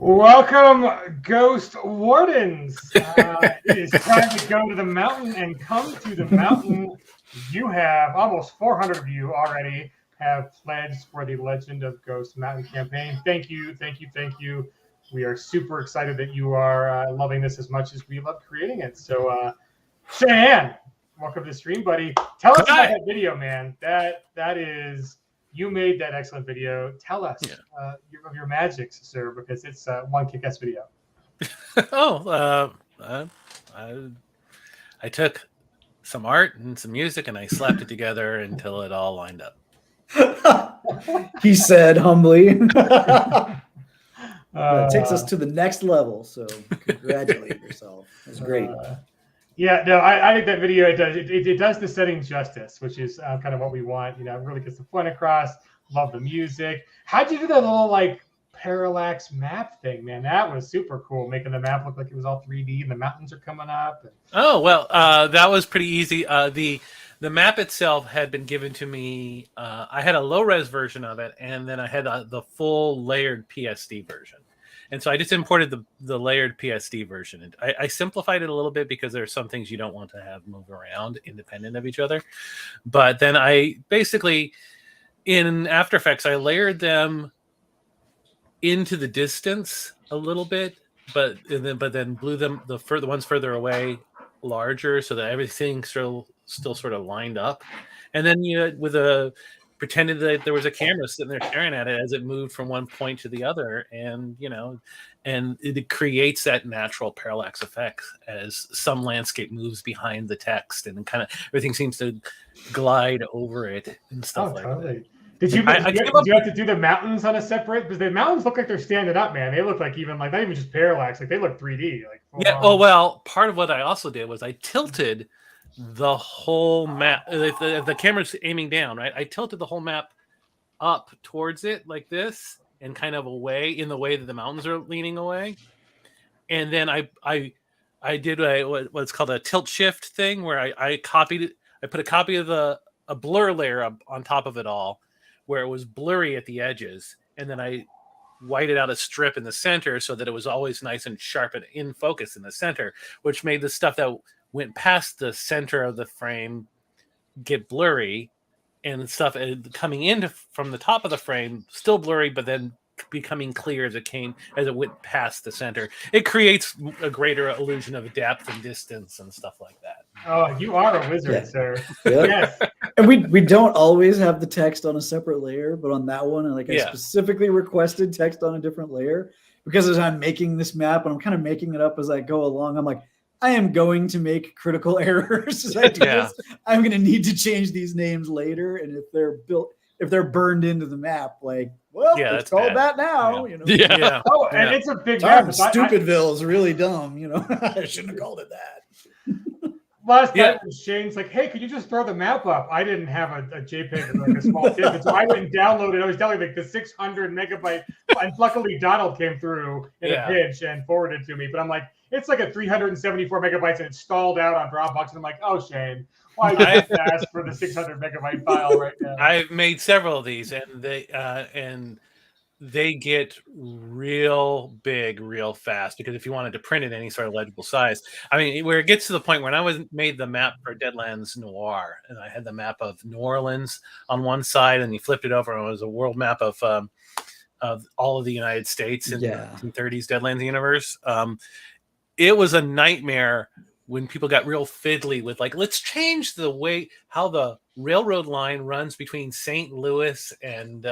Welcome, Ghost Wardens. It is time to go to the mountain and come to the mountain. You have almost 400 of you already have pledged for the Legend of Ghost Mountain campaign. Thank you, thank you, thank you. We are super excited that you are loving this as much as we love creating it. So, Cheyenne, welcome to the stream, buddy. Tell us about that video, man. That is. You made that excellent video. Tell us of your magics, sir, because it's one kick-ass video. I took some art and some music and I slapped it together until it all lined up. He said humbly. It takes us to the next level, so congratulate yourself. That's great. Yeah, no, I think that video it does the setting justice, which is kind of what we want. You know, it really gets the point across. Love the music. How'd you do that little like parallax map thing, man? That was super cool, making the map look like it was all 3D and the mountains are coming up. Oh well, that was pretty easy. The map itself had been given to me. I had a low res version of it, and then I had the full layered PSD version. And so I just imported the layered PSD version. And I simplified it a little bit because there are some things you don't want to have move around independent of each other. But then I basically, in After Effects, I layered them into the distance a little bit, but then blew them the ones further away larger so that everything still sort of lined up. And then pretended that there was a camera sitting there staring at it as it moved from one point to the other, and it creates that natural parallax effect as some landscape moves behind the text, and kind of everything seems to glide over it and stuff like that. Did you have to do the mountains on a separate? Because the mountains look like they're standing up, man. They look like not even just parallax, like they look 3D. Well, part of what I also did was I tilted the whole map. If the camera's aiming down, right, I tilted the whole map up towards it like this and kind of away in the way that the mountains are leaning away. And then I did what's called a tilt shift thing where I copied it. I put a copy of a blur layer up on top of it all where it was blurry at the edges, and then I whited out a strip in the center so that it was always nice and sharp and in focus in the center, which made the stuff that went past the center of the frame get blurry, and stuff coming in from the top of the frame still blurry, but then becoming clear as it went past the center. It creates a greater illusion of depth and distance and stuff like that. Oh, you are a wizard, sir. Yeah. Yes. And we don't always have the text on a separate layer, but on that one, I specifically requested text on a different layer because as I'm making this map and I'm kind of making it up as I go along, I'm like, I am going to make critical errors as I do this. I'm going to need to change these names later, and if they're burned into the map, it's called that now. Yeah. Oh, and it's a big map. Stupidville is really dumb. I shouldn't have called it that. Last night, Shane's like, "Hey, could you just throw the map up?" I didn't have a JPEG or a small TIFF, so I went and downloaded. I was downloading the 600 megabyte, and luckily Donald came through in a pinch and forwarded it to me. But I'm like, it's like a 374 megabytes, and it's stalled out on Dropbox. And I'm like, oh, Shane, why did you ask for the 600 megabyte file right now? I've made several of these, and they get real big real fast, because if you wanted to print it any sort of legible size, I mean, where it gets to the point when I made the map for Deadlands Noir, and I had the map of New Orleans on one side, and you flipped it over, and it was a world map of all of the United States in the 1930s Deadlands universe. It was a nightmare when people got real fiddly with let's change the way how the railroad line runs between St. Louis and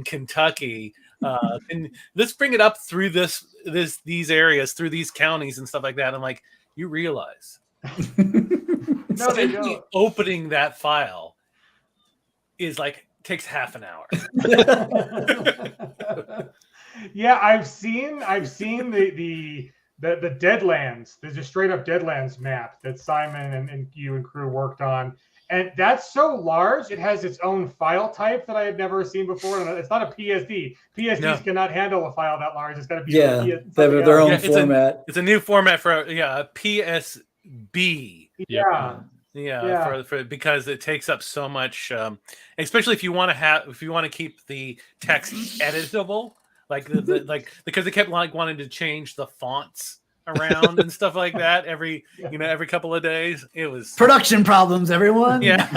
Kentucky, and let's bring it up through these areas, through these counties and stuff like that. I'm like, you realize simply opening that file is takes half an hour. Yeah, I've seen the Deadlands. There's a straight up Deadlands map that Simon and you and crew worked on. And that's so large, it has its own file type that I had never seen before. And it's not a PSD. PSDs cannot handle a file that large. It's got to be they have their own format. It's a new format for a PSB. For because it takes up so much, especially if you want to keep the text editable. like because they kept like wanting to change the fonts around and stuff like that every couple of days. It was production problems, everyone. Yeah.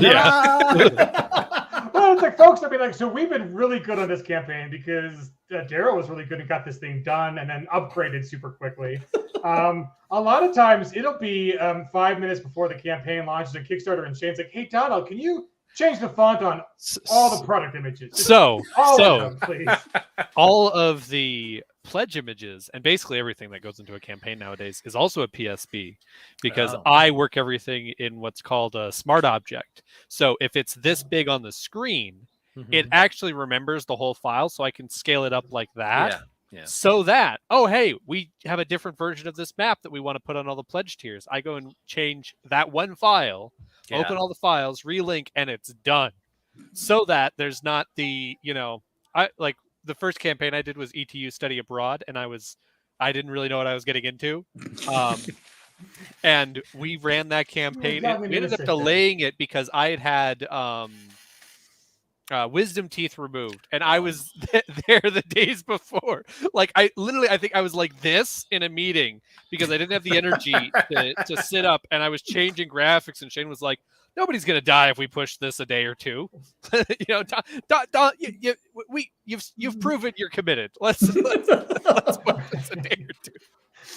Well, it's like, folks, I mean, like, so we've been really good on this campaign because Daryl was really good and got this thing done and then upgraded super quickly. A lot of times it'll be 5 minutes before the campaign launches on Kickstarter, and Shane's like, "Hey, Donald, can you change the font on all the product images? Just all of them, please." All of the pledge images and basically everything that goes into a campaign nowadays is also a PSB, because I work everything in what's called a smart object. So if it's this big on the screen, it actually remembers the whole file, so I can scale it up like that. Yeah. So that, oh, hey, we have a different version of this map that we want to put on all the pledge tiers. I go and change that one file, open all the files, relink, and it's done. So that there's not the, I like the first campaign I did was ETU Study Abroad, and I didn't really know what I was getting into. And we ran that campaign. We ended up delaying it because I had wisdom teeth removed, and I was there the days before. Like I think I was like this in a meeting because I didn't have the energy to sit up, and I was changing graphics, and Shane was like, "Nobody's gonna die if we push this a day or two." You've proven you're committed. Let's push this a day or two.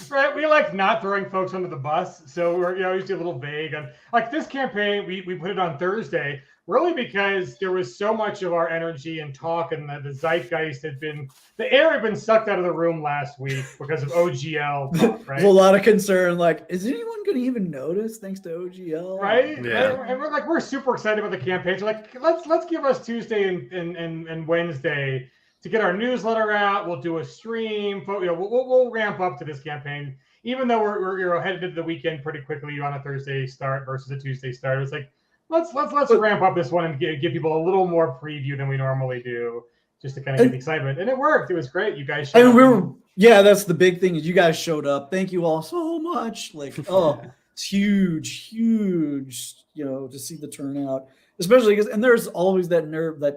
Right, we like not throwing folks under the bus, so we're usually a little vague. And like this campaign, we put it on Thursday, really because there was so much of our energy and talk, and the zeitgeist the air had been sucked out of the room last week because of OGL. Right, There's a lot of concern. Like, is anyone going to even notice thanks to OGL? Right, yeah. And we're super excited about the campaign. So like, let's give us Tuesday and Wednesday to get our newsletter out. We'll do a stream. We'll ramp up to this campaign, even though we're headed into the weekend pretty quickly on a Thursday start versus a Tuesday start. It's like let's ramp up this one and give people a little more preview than we normally do, just to kind of get the excitement. And it worked. It was great. You guys showed up. That's the big thing, is you guys showed up. Thank you all so much. Like, it's huge, to see the turnout, especially because, and there's always that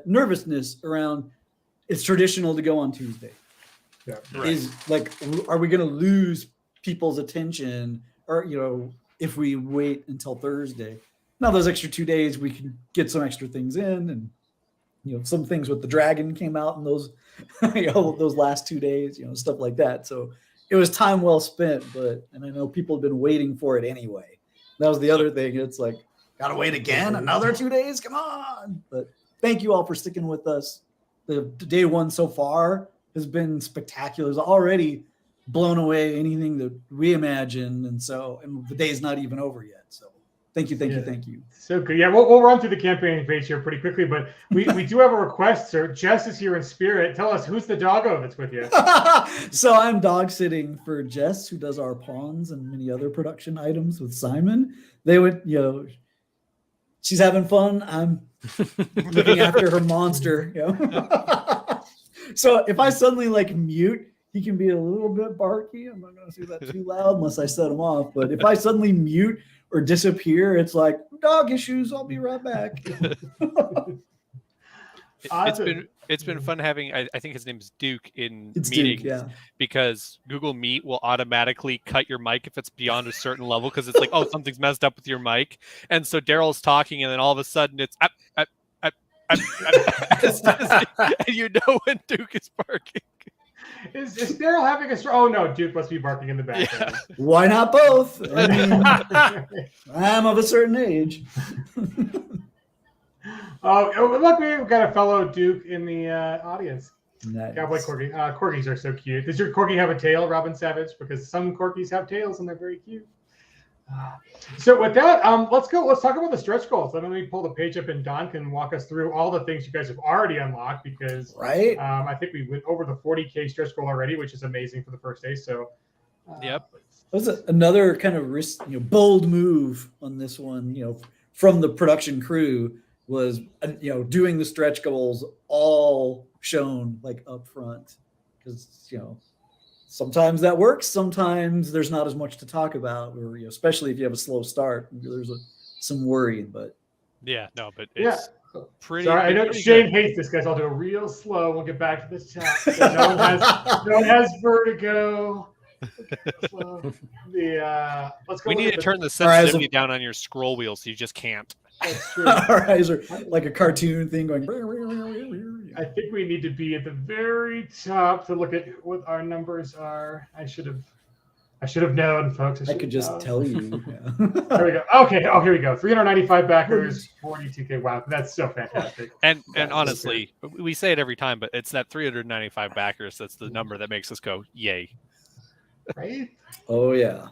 nervousness around. It's traditional to go on Tuesday. Yeah, right. Is like, are we going to lose people's attention, or if we wait until Thursday? Now those extra 2 days, we can get some extra things in, and some things with the dragon came out in those those last 2 days, stuff like that. So it was time well spent. And I know people have been waiting for it anyway. That was the other thing. It's like, gotta wait again, another 2 days. Come on! But thank you all for sticking with us. The day one so far has been spectacular. It's already blown away anything that we imagined, and the day's not even over yet. So thank you. So good. Yeah, we'll run through the campaign page here pretty quickly, but we do have a request, sir. Jess is here in spirit. Tell us, who's the doggo that's with you? So I'm dog sitting for Jess, who does our pawns and many other production items with Simon. They would, she's having fun. I'm looking after her monster. So if I suddenly mute, he can be a little bit barky. I'm not going to say that too loud unless I set him off. But if I suddenly mute or disappear, it's like, dog issues. I'll be right back. It's been fun having, I think his name is Duke, in It's meetings, Duke, yeah. because Google Meet will automatically cut your mic if it's beyond a certain level, because it's like, oh, something's messed up with your mic. And so Daryl's talking, and then all of a sudden it's and when Duke is barking. Is Daryl having a stroke? Oh no, Duke must be barking in the background. Yeah. Why not both? I mean, I'm of a certain age. Look, we've got a fellow Duke in the audience. Nice. Cowboy corgi. Corgis are so cute. Does your corgi have a tail, Robin Savage? Because some corgis have tails and they're very cute. So with that, let's go. Let's talk about the stretch goals. Let me pull the page up, and Don can walk us through all the things you guys have already unlocked, because I think we went over the 40K stretch goal already, which is amazing for the first day. So Yep. That was another kind of risk, bold move on this one, from the production crew, was, doing the stretch goals all shown up front, because, sometimes that works. Sometimes there's not as much to talk about, or, especially if you have a slow start, there's some worry, but Yeah, no, but pretty. Sorry, I know pretty Shane good. hates this, guys. I'll do it real slow. We'll get back to this chat. So no one has vertigo. So let's go. We look need at to turn the Our eyes sensitivity down on your scroll wheel so you just can't. That's true. Our eyes are like a cartoon thing going. I think we need to be at the very top to look at what our numbers are. I should have known, folks. I could just tell you. There we go. Okay. Oh, here we go. 395 backers, 42K. Wow, that's so fantastic. And honestly, we say it every time, but it's that 395 backers that's the number that makes us go, yay. Right? Oh yeah.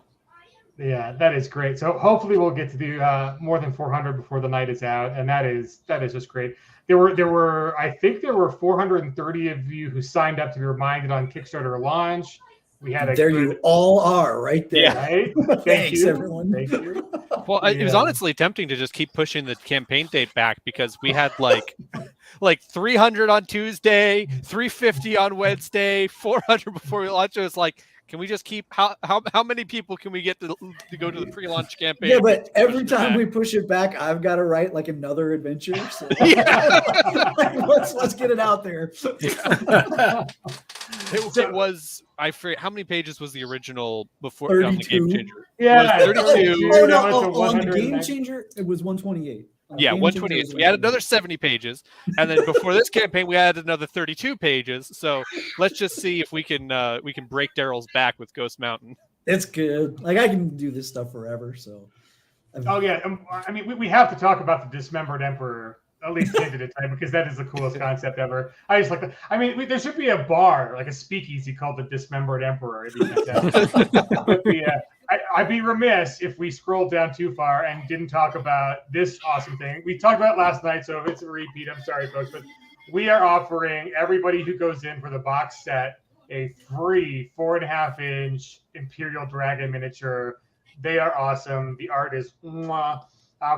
Yeah, that is great. So hopefully we'll get to do more than 400 before the night is out, and that is just great. There were I think there were 430 of you who signed up to be reminded on Kickstarter launch. We had You all are right there. Yeah. Right? Thanks, you. everyone. Thank you. Well, it was honestly tempting to just keep pushing the campaign date back because we had like 300 on Tuesday, 350 on Wednesday, 400 before we launched. It was like, can we just keep how many people can we get to go to the pre-launch campaign? Yeah, but every time we push it back, I've got to write like another adventure. So. let's get it out there. It was, I forget, how many pages was the original before on the 32. Game Changer? Yeah, It was 32. On the Game Changer, it was 128. Yeah, 128. So we had another 70 pages, and then before this campaign, we added another 32 pages. So let's just see if we can break Daryl's back with Ghost Mountain. It's good. Like I can do this stuff forever. So. Oh yeah, I mean we have to talk about the Dismembered Emperor at least at a time because that is the coolest concept ever. I just like that. I mean, there should be a bar, like a speakeasy called the Dismembered Emperor. It'd be fantastic. But I'd be remiss if we scrolled down too far and didn't talk about this awesome thing. We talked about it last night, so if it's a repeat, I'm sorry, folks, but we are offering everybody who goes in for the box set a free 4.5-inch Imperial Dragon miniature. They are awesome. The art is mwah.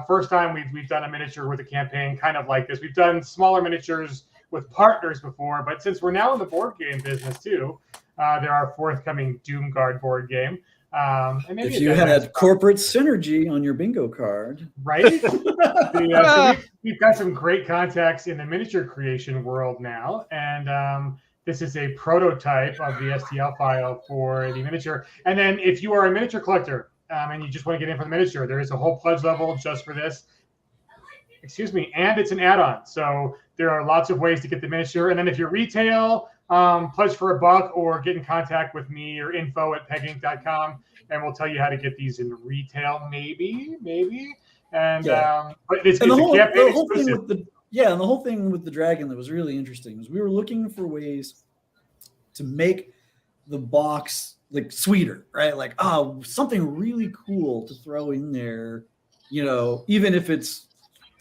First time we've done a miniature with a campaign kind of like this. We've done smaller miniatures with partners before, but since we're now in the board game business too, there are forthcoming Doomguard board game. And maybe if you had a corporate synergy on your bingo card, right? So we've got some great contacts in the miniature creation world now, and this is a prototype of the STL file for the miniature. And then if you are a miniature collector, and you just want to get in for the miniature, there is a whole pledge level just for this. Excuse me, and it's an add-on. So there are lots of ways to get the miniature. And then if you're retail, pledge for $1 or get in contact with me or info@pegging.com, and we'll tell you how to get these in retail, maybe. And but it's and a campaign the whole exclusive. thing with the and the whole thing with the dragon that was really interesting was we were looking for ways to make the box like sweeter, right? Like, something really cool to throw in there, even if it's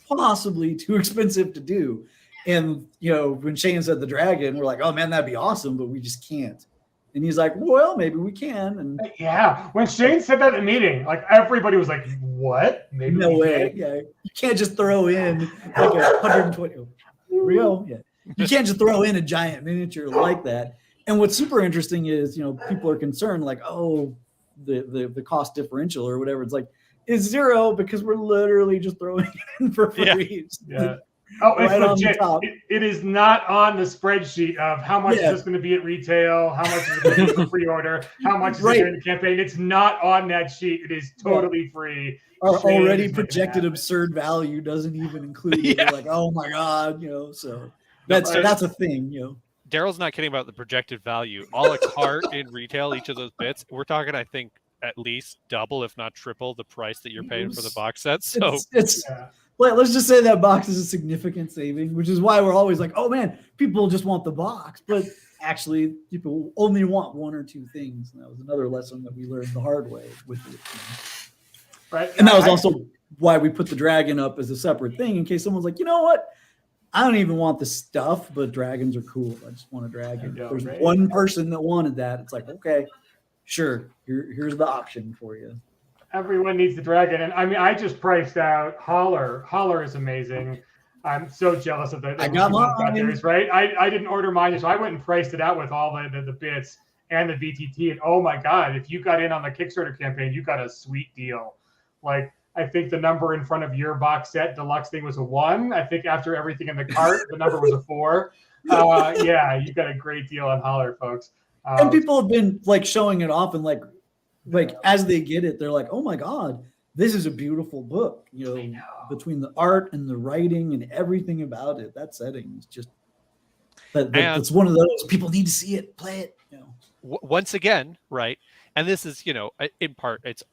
possibly too expensive to do. And, when Shane said the dragon, we're like, oh man, that'd be awesome, but we just can't. And he's like, well, maybe we can. And yeah, when Shane said that in the meeting, like everybody was like, what? Maybe no way. Yeah. You can't just throw in like 120. Here we go. Yeah. You can't just throw in a giant miniature like that. And what's super interesting is, people are concerned like, oh, the cost differential or whatever. It's like, it's zero because we're literally just throwing it in for free. Yeah. Oh, it's right legit. It is not on the spreadsheet of how much is this going to be at retail, how much is it going to be for pre-order, how much is it during the campaign. It's not on that sheet. It is totally free. Our already projected absurd value doesn't even include it. We're like, oh my God, so that's a thing, Daryl's not kidding about the projected value. A la carte in retail, each of those bits, we're talking, I think, at least double, if not triple, the price that you're paying for the box set. So let's just say that box is a significant saving, which is why we're always like, oh man, people just want the box. But actually, people only want one or two things. And that was another lesson that we learned the hard way with it. Right. And that was also why we put the dragon up as a separate thing in case someone's like, you know what? I don't even want the stuff, but dragons are cool. I just want a dragon. There's one person that wanted that. It's like, okay, sure. Here's the option for you. Everyone needs the dragon. And I mean, I just priced out Holler. Holler is amazing. I'm so jealous of the I got mine. Right? I didn't order mine, so I went and priced it out with all the bits and the VTT. And oh my God, if you got in on the Kickstarter campaign, you got a sweet deal. Like, I think the number in front of your box set deluxe thing was a 1. I think after everything in the cart, the number was a 4. Yeah, you got a great deal on Holler, folks. And people have been like showing it off, and like as they get it, they're like, "Oh my god, this is a beautiful book." You know, between the art and the writing and everything about it, that setting is just that's one of those people need to see it, play it. You know, once again, right? And this is, you know, in part, it's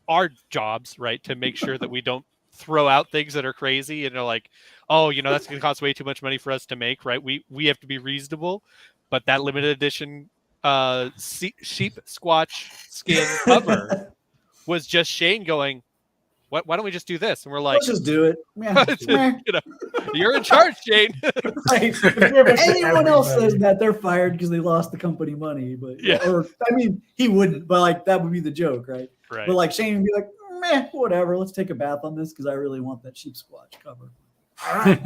our jobs, right, to make sure that we don't throw out things that are crazy and are like, oh, you know, that's going to cost way too much money for us to make, right? We have to be reasonable, but that limited edition sheep squatch skin cover was just Shane going, why don't we just do this? And we're like, let's just do it. Yeah. You know, you're in charge, Shane. Right. If anyone else says that, they're fired because they lost the company money. But yeah, or I mean, he wouldn't, but like that would be the joke, right? Right. But like Shane would be like, meh, whatever. Let's take a bath on this because I really want that sheep squatch cover. All right.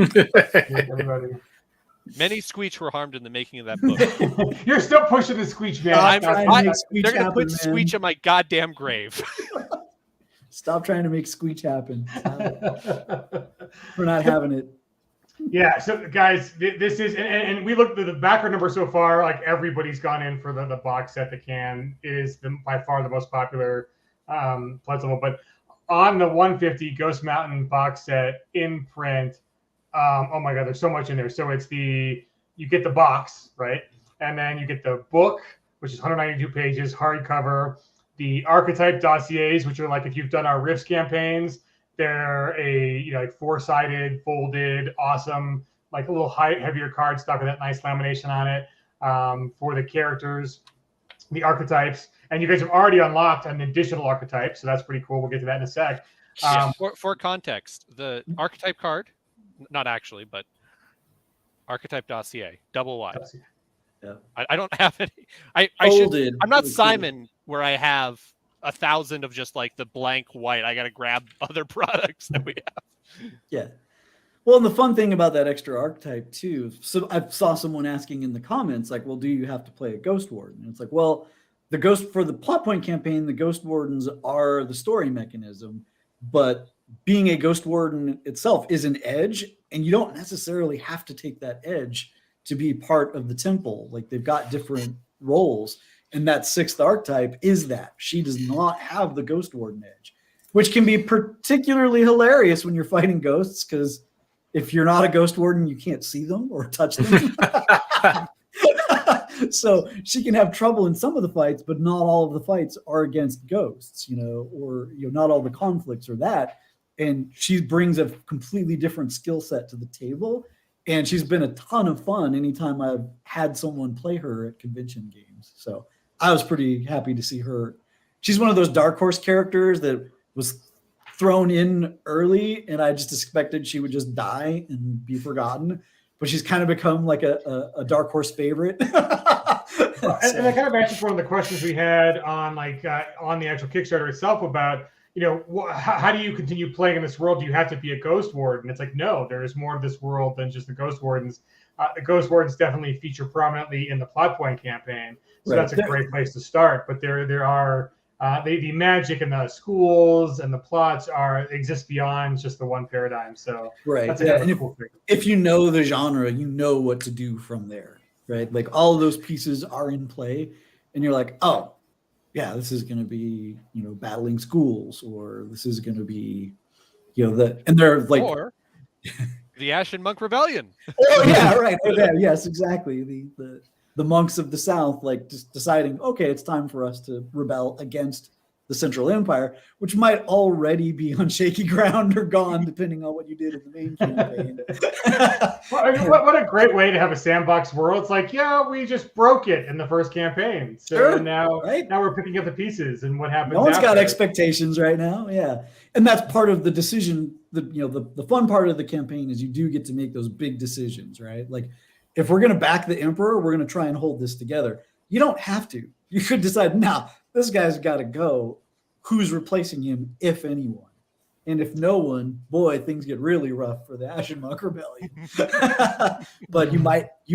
Many Squeech were harmed in the making of that book. You're still pushing the Squeech, man. They're going to put Squeech on my goddamn grave. Stop trying to make Squeech happen. We're not having it. Yeah, so guys, this is, and we looked at the backer number so far, like everybody's gone in for the box set. The can is by far the most popular pledgeable. But on the 150 Ghost Mountain box set in print, oh my God, there's so much in there. So it's you get the box, right? And then you get the book, which is 192 pages, hardcover. The archetype dossiers, which are like if you've done our Rifts campaigns, they're like 4-sided, folded, awesome, like a little heavier card stock with that nice lamination on it for the characters, the archetypes, and you guys have already unlocked an additional archetype, so that's pretty cool. We'll get to that in a sec. For context, the archetype card, not actually, but archetype dossier, double wide. Yeah. I don't have any. I'm not Simon where I have 1,000 of just like the blank white. I got to grab other products that we have. Yeah. Well, and the fun thing about that extra archetype too. So I saw someone asking in the comments, like, well, do you have to play a Ghost Warden? And it's like, well, for the plot point campaign, the Ghost Wardens are the story mechanism, but being a Ghost Warden itself is an edge, and you don't necessarily have to take that edge to be part of the temple. Like they've got different roles, and that 6th archetype is that she does not have the Ghost Warden edge, which can be particularly hilarious when you're fighting ghosts, because if you're not a Ghost Warden, you can't see them or touch them. So she can have trouble in some of the fights, but not all of the fights are against ghosts, or not all the conflicts are that. And she brings a completely different skill set to the table. And she's been a ton of fun anytime I've had someone play her at convention games. So I was pretty happy to see her. She's one of those dark horse characters that was thrown in early, and I just expected she would just die and be forgotten. But she's kind of become like a dark horse favorite. And that kind of answers one of the questions we had on on the actual Kickstarter itself about, how do you continue playing in this world? Do you have to be a Ghost Warden? It's like, no, there is more of this world than just the Ghost Wardens. The Ghost Wardens definitely feature prominently in the plot point campaign. So That's a great place to start. But there are the magic and the schools and the plots exist beyond just the one paradigm. So that's a cool thing. If you know the genre, you know what to do from there, right? Like all of those pieces are in play, and you're like, oh, yeah, this is going to be, battling schools, or this is going to be, and they're like, or the Ashen Monk Rebellion. Oh yeah, right. Okay, yes, exactly. The monks of the South, like just deciding, okay, it's time for us to rebel against the Central Empire, which might already be on shaky ground or gone, depending on what you did in the main campaign. What a great way to have a sandbox world. It's like, yeah, we just broke it in the first campaign. So now we're picking up the pieces and what happens. No one's got expectations right now. Yeah. And that's part of the decision. The fun part of the campaign is you do get to make those big decisions, right? Like if we're going to back the Emperor, we're going to try and hold this together. You don't have to. You could decide, now this guy's got to go. Who's replacing him, if anyone? And if no one, boy, things get really rough for the Ashen Monk Rebellion. But you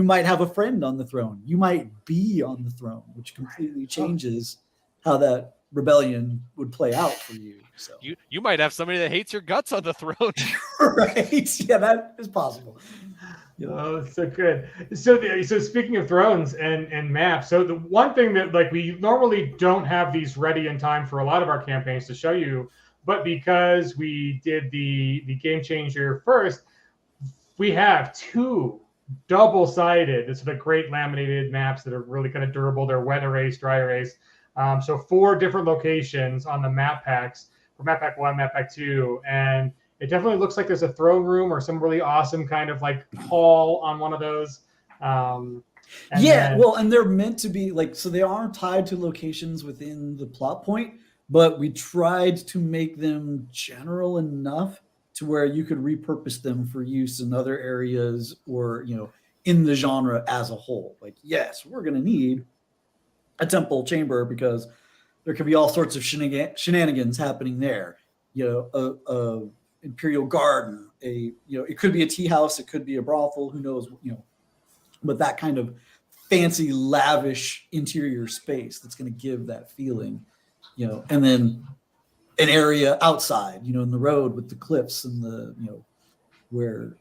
might have a friend on the throne. You might be on the throne, which completely changes how that rebellion would play out for you. So you might have somebody that hates your guts on the throne. right? Yeah, that is possible. Oh, so good. So speaking of thrones and maps, so the one thing that like we normally don't have these ready in time for a lot of our campaigns to show you, but because we did the game changer first, we have 2 double-sided, this is the great laminated maps that are really kind of durable. They're wet erase, dry erase. So 4 different locations on the map packs for map pack 1, map pack 2, and it definitely looks like there's a throne room or some really awesome kind of like hall on one of those. And they're meant to be like, so they are tied to locations within the plot point, but we tried to make them general enough to where you could repurpose them for use in other areas or, in the genre as a whole. Like, yes, we're going to need a temple chamber because there could be all sorts of shenanigans happening there. A imperial garden, it could be a tea house, it could be a brothel, who knows, but that kind of fancy, lavish interior space that's going to give that feeling, and then an area outside, in the road with the cliffs and the, where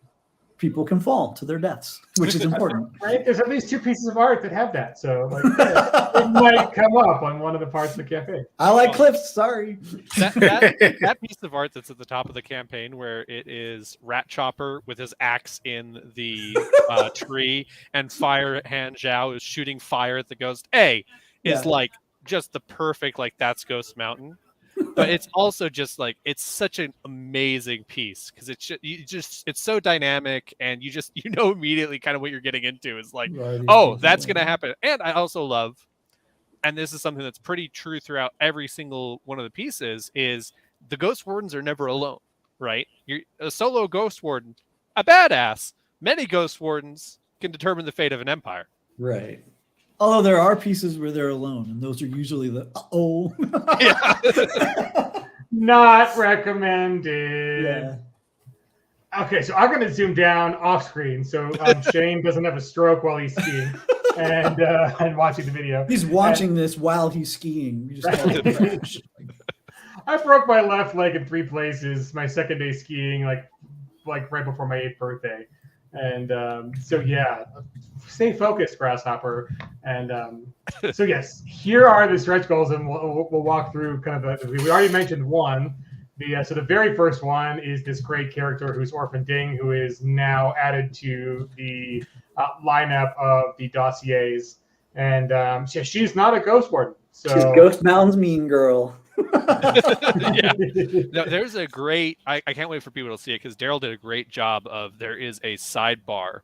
people can fall to their deaths, which is important. Right? There's at least 2 pieces of art that have that. So like, it might come up on one of the parts of the campaign. I like cliffs, sorry. That piece of art that's at the top of the campaign where it is Rat Chopper with his axe in the tree and Fire Hand Zhao is shooting fire at the ghost. Is like just the perfect, like, that's Ghost Mountain. But it's also just like, it's such an amazing piece because it's so dynamic and you immediately kind of what you're getting into is like, that's going to happen. And I also love, and this is something that's pretty true throughout every single one of the pieces, is the Ghost Wardens are never alone, right? You're a solo Ghost Warden, a badass. Many Ghost Wardens can determine the fate of an empire. Right. Although there are pieces where they're alone, and those are usually the Not recommended. Yeah. Okay, so I'm going to zoom down off screen so Shane doesn't have a stroke while he's skiing and watching the video. He's watching this while he's skiing. I broke my left leg in 3 places. My second day skiing, like right before my 8th birthday. And stay focused, Grasshopper. And so yes, here are the stretch goals, and we'll walk through kind of we already mentioned one. So the very first one is this great character who's Orphan Ding, who is now added to the lineup of the dossiers, and she's not a Ghost Warden. So she's Ghost Mountain's mean girl. No, there's a great, I can't wait for people to see it because Daryl did a great job of, there is a sidebar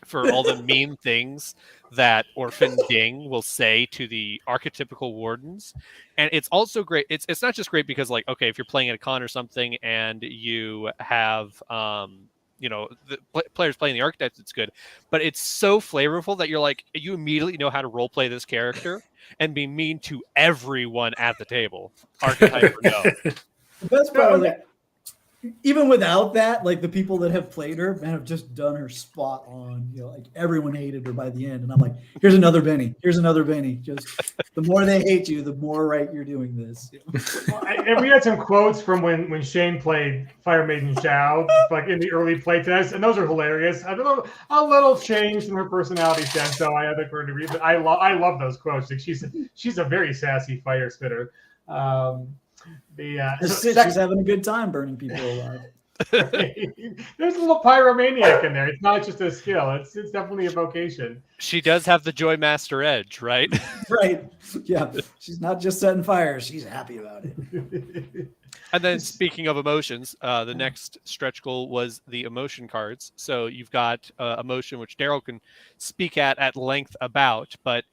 for all the mean things that Orphan Ding will say to the archetypical wardens. And it's also great. It's not just great because, like, okay, if you're playing at a con or something and you have the players playing the archetypes, it's good, but it's so flavorful that you're like, you immediately know how to role play this character and be mean to everyone at the table, archetype or no. The best part, like, even without that, like, the people that have played her have just done her spot on. Like, everyone hated her by the end, and I'm like, here's another Benny. Here's another Benny. Just the more they hate you, the more right you're doing this. And we had some quotes from when Shane played Fire Maiden Zhao, like in the early playtests, and those are hilarious. I don't know, a little change in her personality sense, so I had to read. But I love those quotes. Like, she's a very sassy fire spitter. She's having a good time burning people alive. There's a little pyromaniac in there. It's not just a skill. It's definitely a vocation. She does have the Joy Master edge, right? Right. Yeah. She's not just setting fires. She's happy about it. And then, speaking of emotions, the next stretch goal was the emotion cards. So you've got emotion, which Daryl can speak at length about, but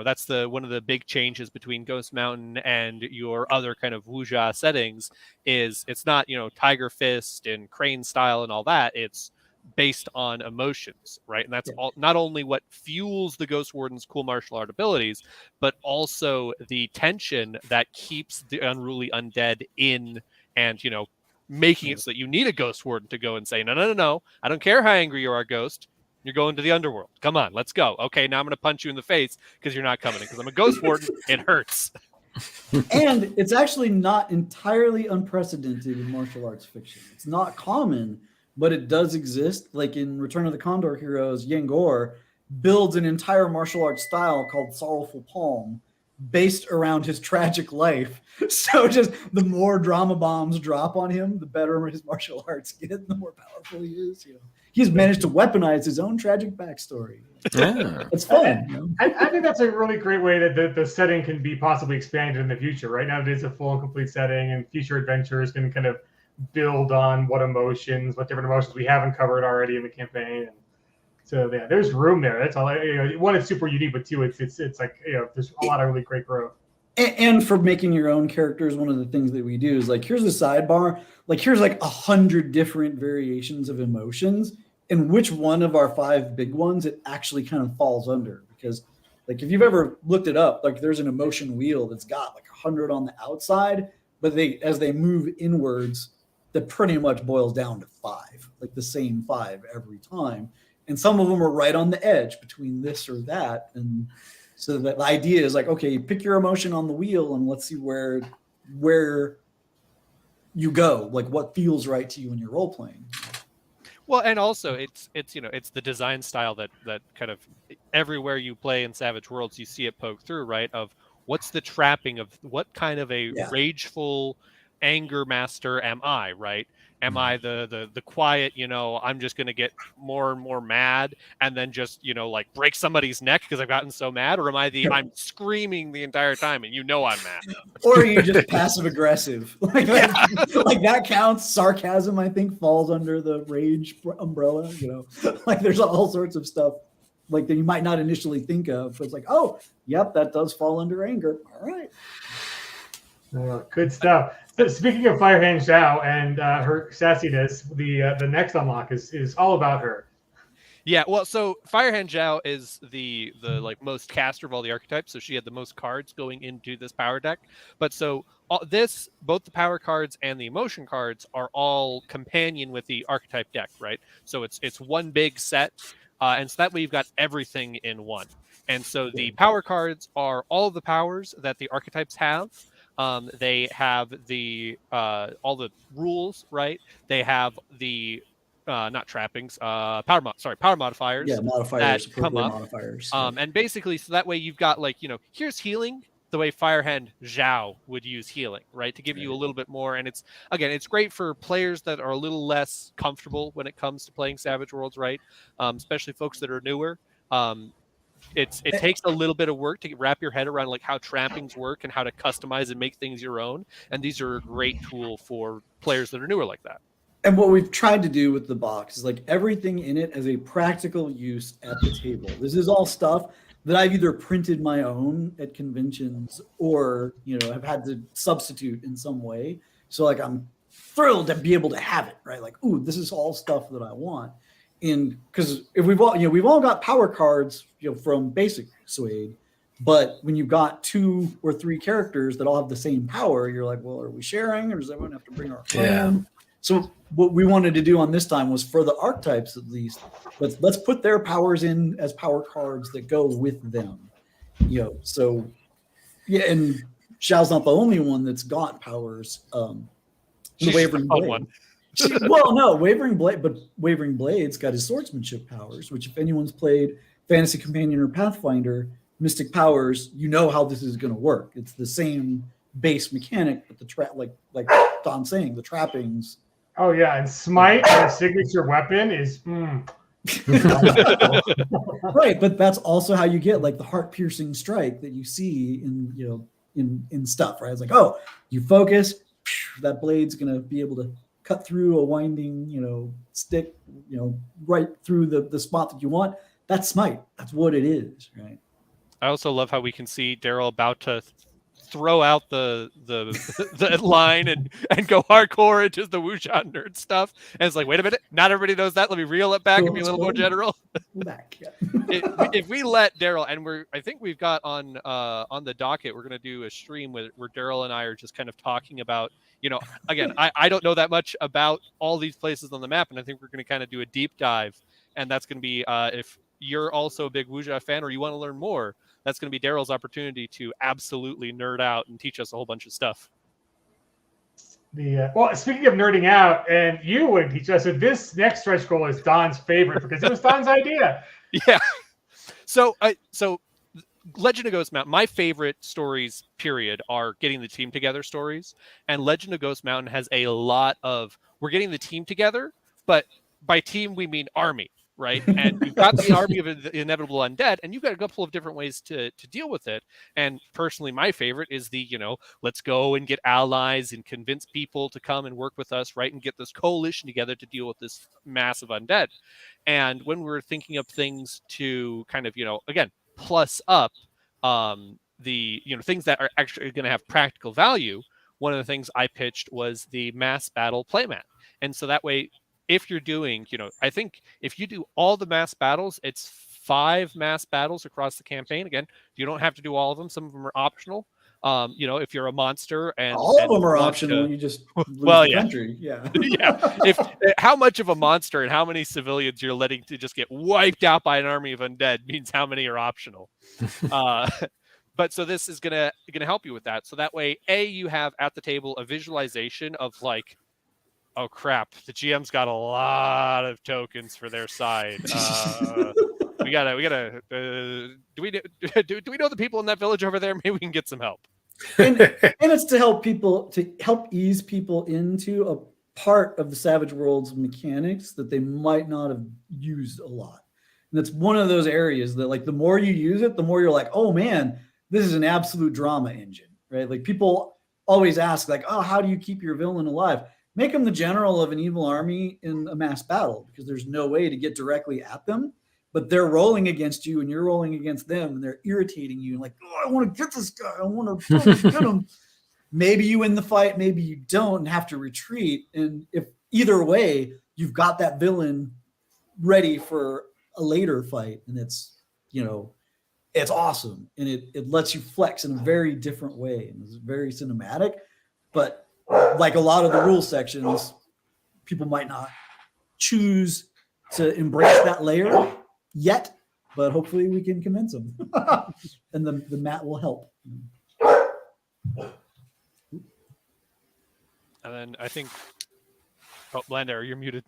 that's one of the big changes between Ghost Mountain and your other kind of wuxia settings is it's not, Tiger Fist and Crane style and all that. It's based on emotions, right? And that's all, not only what fuels the Ghost Warden's cool martial art abilities, but also the tension that keeps the unruly undead in and, making it so that you need a Ghost Warden to go and say, no, I don't care how angry you are, Ghost. You're going to the underworld. Come on, let's go. Okay, now I'm going to punch you in the face because you're not coming in. Because I'm a Ghost Warden. It hurts. And it's actually not entirely unprecedented in martial arts fiction. It's not common, but it does exist. Like in Return of the Condor Heroes, Yangor builds an entire martial arts style called Sorrowful Palm based around his tragic life. So just the more drama bombs drop on him, the better his martial arts get, the more powerful he is. He's managed to weaponize his own tragic backstory. Yeah. It's fun. I think that's a really great way that the setting can be possibly expanded in the future. Right now, it is a full and complete setting, and future adventures can kind of build on what different emotions we haven't covered already in the campaign. And so yeah, there's room there. That's all. One, it's super unique, but two, it's like there's a lot of really great growth. And for making your own characters, one of the things that we do is like, here's the sidebar. Like, here's like 100 different variations of emotions, and which one of our 5 big ones it actually kind of falls under. Because, like, if you've ever looked it up, like, there's an emotion wheel that's got like 100 on the outside, but as they move inwards, that pretty much boils down to 5, like the same 5 every time. And some of them are right on the edge between this or that, and so the idea is like, okay, pick your emotion on the wheel and let's see where you go, like what feels right to you in your role playing. Well, and also it's the design style that kind of everywhere you play in Savage Worlds, you see it poke through, right? Of what's the trapping of what kind of a rageful anger master am I, right? Am I the quiet, I'm just going to get more and more mad and then just, like break somebody's neck because I've gotten so mad? Or am I I'm screaming the entire time and I'm mad? Or are you just passive aggressive? Like that counts. Sarcasm, I think, falls under the rage umbrella, Like there's all sorts of stuff like that you might not initially think of. But it's like, oh, yep, that does fall under anger. All right. Good stuff. So speaking of Firehand Zhao and her sassiness, the next unlock is all about her. Yeah, well, so Firehand Zhao is the like most caster of all the archetypes, so she had the most cards going into this power deck. But so both the power cards and the emotion cards are all companion with the archetype deck, right? So it's one big set, and so that way you've got everything in one. And so the power cards are all of the powers that the archetypes have. They have the all the rules, right? They have the not trappings, power modifiers. Yeah, modifiers, that come up. Modifiers. And basically, so that way you've got like here's healing the way Firehand Zhao would use healing, right? To give you a little bit more. And it's great for players that are a little less comfortable when it comes to playing Savage Worlds, right? Especially folks that are newer. It takes a little bit of work to wrap your head around like how trappings work and how to customize and make things your own. And these are a great tool for players that are newer like that. And what we've tried to do with the box is like everything in it as a practical use at the table. This is all stuff that I've either printed my own at conventions or, have had to substitute in some way. So like I'm thrilled to be able to have it, right? Like, ooh, this is all stuff that I want. And because if we've all got power cards, from basic Suede, but when you've got 2 or 3 characters that all have the same power, you're like, well, are we sharing or does everyone have to bring our own? Yeah. So what we wanted to do on this time was for the archetypes, at least, let's put their powers in as power cards that go with them. So yeah, and Xiao's not the only one that's got powers. The Wavering Blade. One. Wavering Blade, but Wavering Blade's got his swordsmanship powers, which if anyone's played Fantasy Companion or Pathfinder, Mystic Powers, how this is going to work. It's the same base mechanic, but the like Don's saying, the trappings. Oh yeah, and Smite, our signature weapon, is right, but that's also how you get like the heart-piercing strike that you see in stuff, right? It's like, oh, you focus, that blade's gonna be able to cut through a winding, stick, right through the spot that you want. That's Smite. That's what it is, right? I also love how we can see Daryl about to throw out the line and go hardcore into the Wuxia nerd stuff. And it's like, wait a minute, not everybody knows that. Let me reel it back and be a little more general. If we let Daryl, and I think we've got on the docket, we're going to do a stream where Daryl and I are just kind of talking about, again, I don't know that much about all these places on the map, and I think we're going to kind of do a deep dive. And that's going to be if you're also a big Wuxia fan or you want to learn more, that's going to be Daryl's opportunity to absolutely nerd out and teach us a whole bunch of stuff. Well, speaking of nerding out, and you would teach us, so this next stretch goal is Don's favorite because it was Don's idea. Yeah. So Legend of Ghost Mountain, my favorite stories, period, are getting the team together stories. And Legend of Ghost Mountain has a lot of, we're getting the team together, but by team, we mean army, right? And you've got the army of the inevitable undead, and you've got a couple of different ways to deal with it. And personally, my favorite is the, let's go and get allies and convince people to come and work with us, right? And get this coalition together to deal with this massive undead. And when we're thinking of things to kind of, again, plus up the, things that are actually going to have practical value, one of the things I pitched was the mass battle playmat. And so that way, if you're doing, I think if you do all the mass battles, it's 5 mass battles across the campaign. Again, you don't have to do all of them. Some of them are optional. If you're a monster and all of them are optional, you just lose the country. Yeah. Yeah. How much of a monster and how many civilians you're letting to just get wiped out by an army of undead means how many are optional. But so this is gonna help you with that. So that way, you have at the table a visualization of like, oh crap, the GM's got a lot of tokens for their side. We gotta. Do we know the people in that village over there? Maybe we can get some help. And it's to help ease people into a part of the Savage Worlds mechanics that they might not have used a lot. And that's one of those areas that, like, the more you use it, the more you're like, oh man, this is an absolute drama engine, right? Like, people always ask, like, oh, how do you keep your villain alive? Make them the general of an evil army in a mass battle, because there's no way to get directly at them, but they're rolling against you and you're rolling against them and they're irritating you. Like, oh, I want to get this guy. I want to get him. Maybe you win the fight, maybe you don't and have to retreat. And if either way, you've got that villain ready for a later fight. And it's, it's awesome. And it lets you flex in a very different way. And it's very cinematic, but like a lot of the rule sections, people might not choose to embrace that layer yet, but hopefully we can convince them. And the mat will help. And then I think, Blandar, you're muted.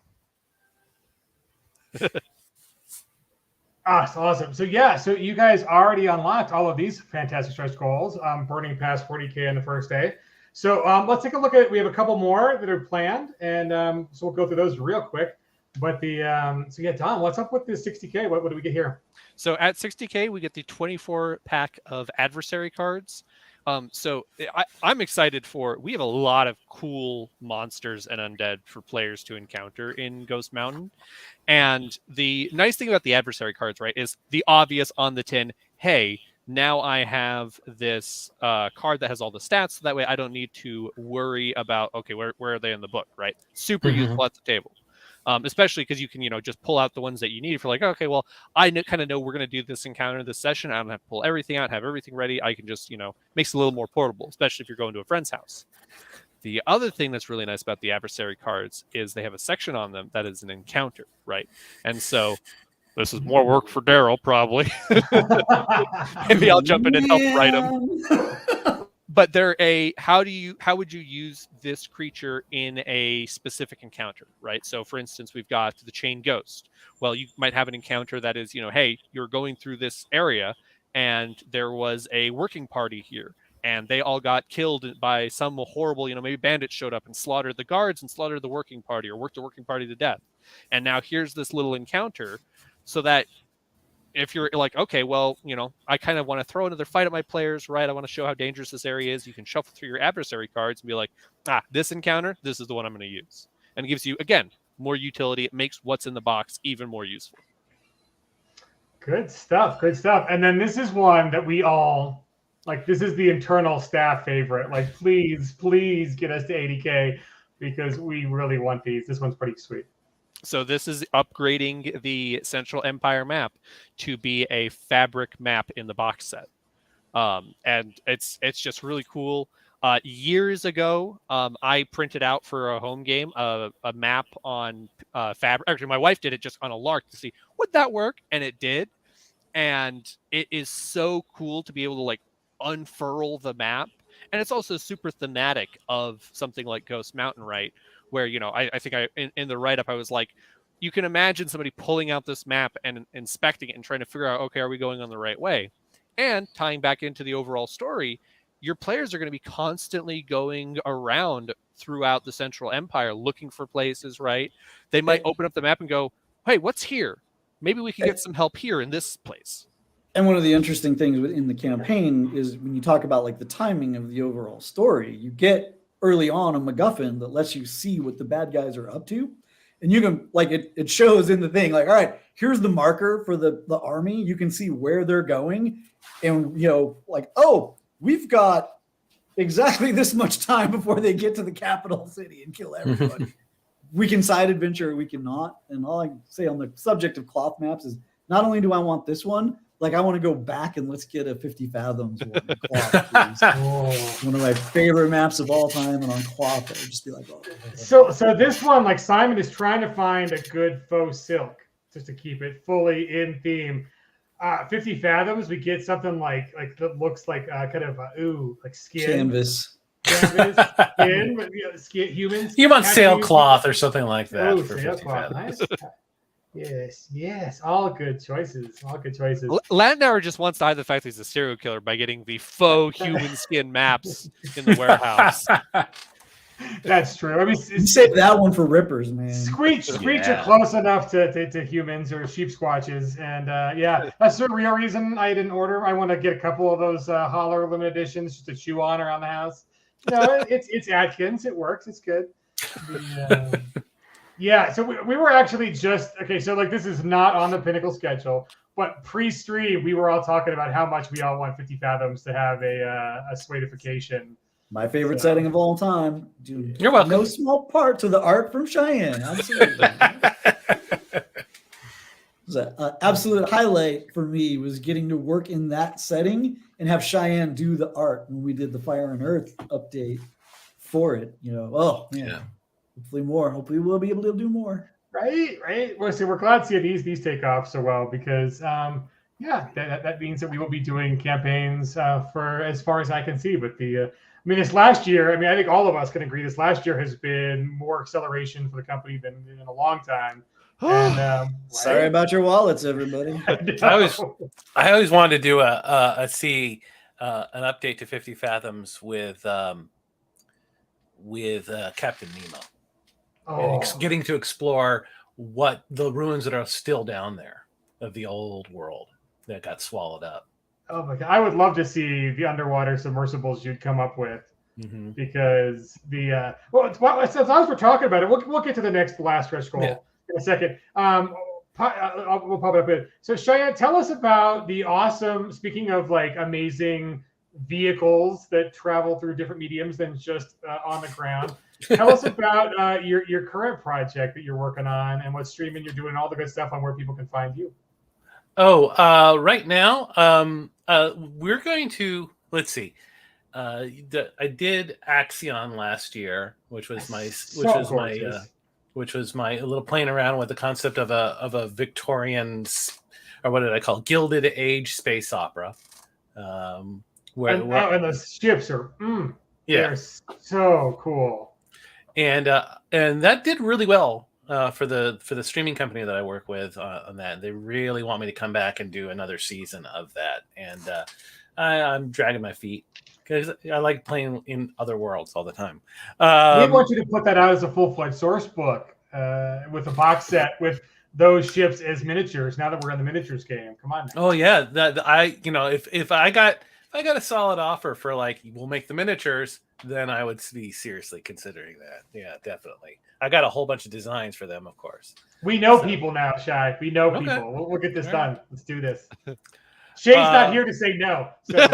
Awesome. So you guys already unlocked all of these fantastic stretch goals, burning past 40K on the first day. So let's take a look at, we have a couple more that are planned, and so we'll go through those real quick. But Don, what's up with this 60K? What do we get here? So at 60K, we get the 24 pack of adversary cards. So I'm excited we have a lot of cool monsters and undead for players to encounter in Ghost Mountain. And the nice thing about the adversary cards, right, is the obvious on the tin, hey, now I have this card that has all the stats, so that way I don't need to worry about, okay, where are they in the book, right? Super useful at the table. Especially because you can, just pull out the ones that you need for like, okay, well, I kind of know we're going to do this encounter this session. I don't have to pull everything out, have everything ready. I can just, makes it a little more portable, especially if you're going to a friend's house. The other thing that's really nice about the adversary cards is they have a section on them that is an encounter, right? And so this is more work for Daryl, probably. Maybe I'll jump in and help write them. But they're how would you use this creature in a specific encounter, right? So for instance, we've got the Chain Ghost. Well, you might have an encounter that is, hey, you're going through this area and there was a working party here and they all got killed by some horrible, maybe bandits showed up and slaughtered the guards and slaughtered the working party or worked the working party to death. And now here's this little encounter so that if you're like, okay, well, I kind of want to throw another fight at my players, right? I want to show how dangerous this area is. You can shuffle through your adversary cards and be like, this encounter, this is the one I'm going to use. And it gives you, again, more utility. It makes what's in the box even more useful. Good stuff. And then this is one that we all, like, this is the internal staff favorite. Like, please get us to 80K because we really want these. This one's pretty sweet. So this is upgrading the Central Empire map to be a fabric map in the box set. And it's just really cool. Years ago, I printed out for a home game a map on Fabric. Actually, my wife did it just on a lark to see would that work, and it did. And it is so cool to be able to like unfurl the map, and it's also super thematic of something like Ghost Mountain, right? Where I think in the write up I was like, you can imagine somebody pulling out this map and inspecting it and trying to figure out, okay, are we going on the right way? And tying back into the overall story, your players are going to be constantly going around throughout the Central Empire looking for places, right? They might open up the map and go, hey, what's here? Maybe we can get some help here in this place. And one of the interesting things in the campaign is when you talk about like the timing of the overall story, you get early on a MacGuffin that lets you see what the bad guys are up to. And you can like it shows in the thing, like, all right, here's the marker for the army. You can see where they're going. And like, oh, we've got exactly this much time before they get to the capital city and kill everybody. We can side adventure, we cannot. And all I can say on the subject of cloth maps is not only do I want this one, like I want to go back and let's get a 50 Fathoms one. Cloth, one of my favorite maps of all time, and on cloth, I would just be like, oh. So this one, like Simon is trying to find a good faux silk just to keep it fully in theme. 50 Fathoms, we get something like that looks like kind of like skin. Canvas, skin, humans. You want sailcloth or something like that. Oh, for sailcloth. Nice. Yes. All good choices. Landauer just wants to hide the fact that he's a serial killer by getting the faux human skin maps in the warehouse. That's true. I mean, you save that one for rippers, man. Screech are close enough to humans or sheep squatches, and that's the real reason I didn't order. I want to get a couple of those Holler limited editions just to chew on around the house. It's Atkins. It works. It's good. So we were actually just okay. So like this is not on the Pinnacle schedule, but pre-stream we were all talking about how much we all want 50 Fathoms to have a swadification. My favorite setting of all time. Dude, you're welcome. No small part to the art from Cheyenne. Absolutely. An absolute highlight for me was getting to work in that setting and have Cheyenne do the art when we did the Fire and Earth update for it. Oh man. Yeah. Hopefully we'll be able to do more. Right. Well, so we're glad to see these take off so well because that means that we will be doing campaigns for as far as I can see. But this last year, I think all of us can agree this last year has been more acceleration for the company than in a long time. And, sorry about your wallets, everybody. I always wanted to do an update to 50 Fathoms with Captain Nemo. Getting to explore what the ruins that are still down there of the old world that got swallowed up. Oh my God. I would love to see the underwater submersibles you'd come up with because since we're talking about it, we'll get to the last stretch goal in a second. We'll pop it up in. So Cheyenne, tell us about the awesome, speaking of like amazing vehicles that travel through different mediums than just on the ground. Tell us about your current project that you're working on and what streaming you're doing, all the good stuff on where people can find you. Right now, we're going to let's see. I did Axion last year, which was my little playing around with the concept of a Victorian, or what did I call it? Gilded Age space opera. And the ships are they're so cool. And that did really well for the streaming company that I work with on that. They really want me to come back and do another season of that, and I'm dragging my feet because I like playing in other worlds all the time. We want you to put that out as a full-fledged source book with a box set with those ships as miniatures. Now that we're in the miniatures game, come on. Oh yeah, if I got a solid offer for like we'll make the miniatures, then I would be seriously considering that. Yeah, definitely. I got a whole bunch of designs for them, of course. We know people now, Shai. We know people. We'll get this done. Let's do this. Shane's not here to say no. So.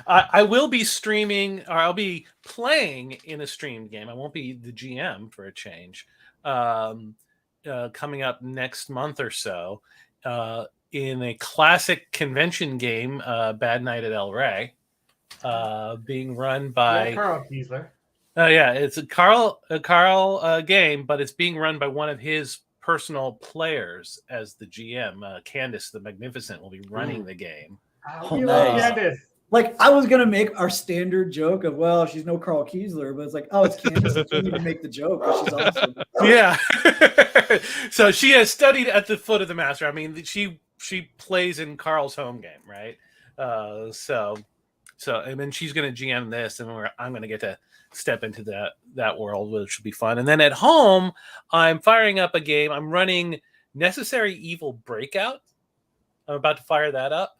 I will be streaming, or I'll be playing in a streamed game. I won't be the GM for a change. Coming up next month or so, in a classic convention game, Bad Night at El Rey. being run by Carl Kiesler. yeah, it's a Carl game, but it's being run by one of his personal players as the GM. Candace the Magnificent will be running the game. We love Candace. Like, I was gonna make our standard joke of, well, she's no Carl Kiesler, but it's like, oh, it's Candace. I can't even make the joke, but she's awesome. Yeah. So she has studied at the foot of the master. I mean, she plays in Carl's home game, right? So and then she's going to GM this, and I'm going to get to step into that world, which will be fun. And then at home, I'm firing up a game. I'm running Necessary Evil Breakout. I'm about to fire that up.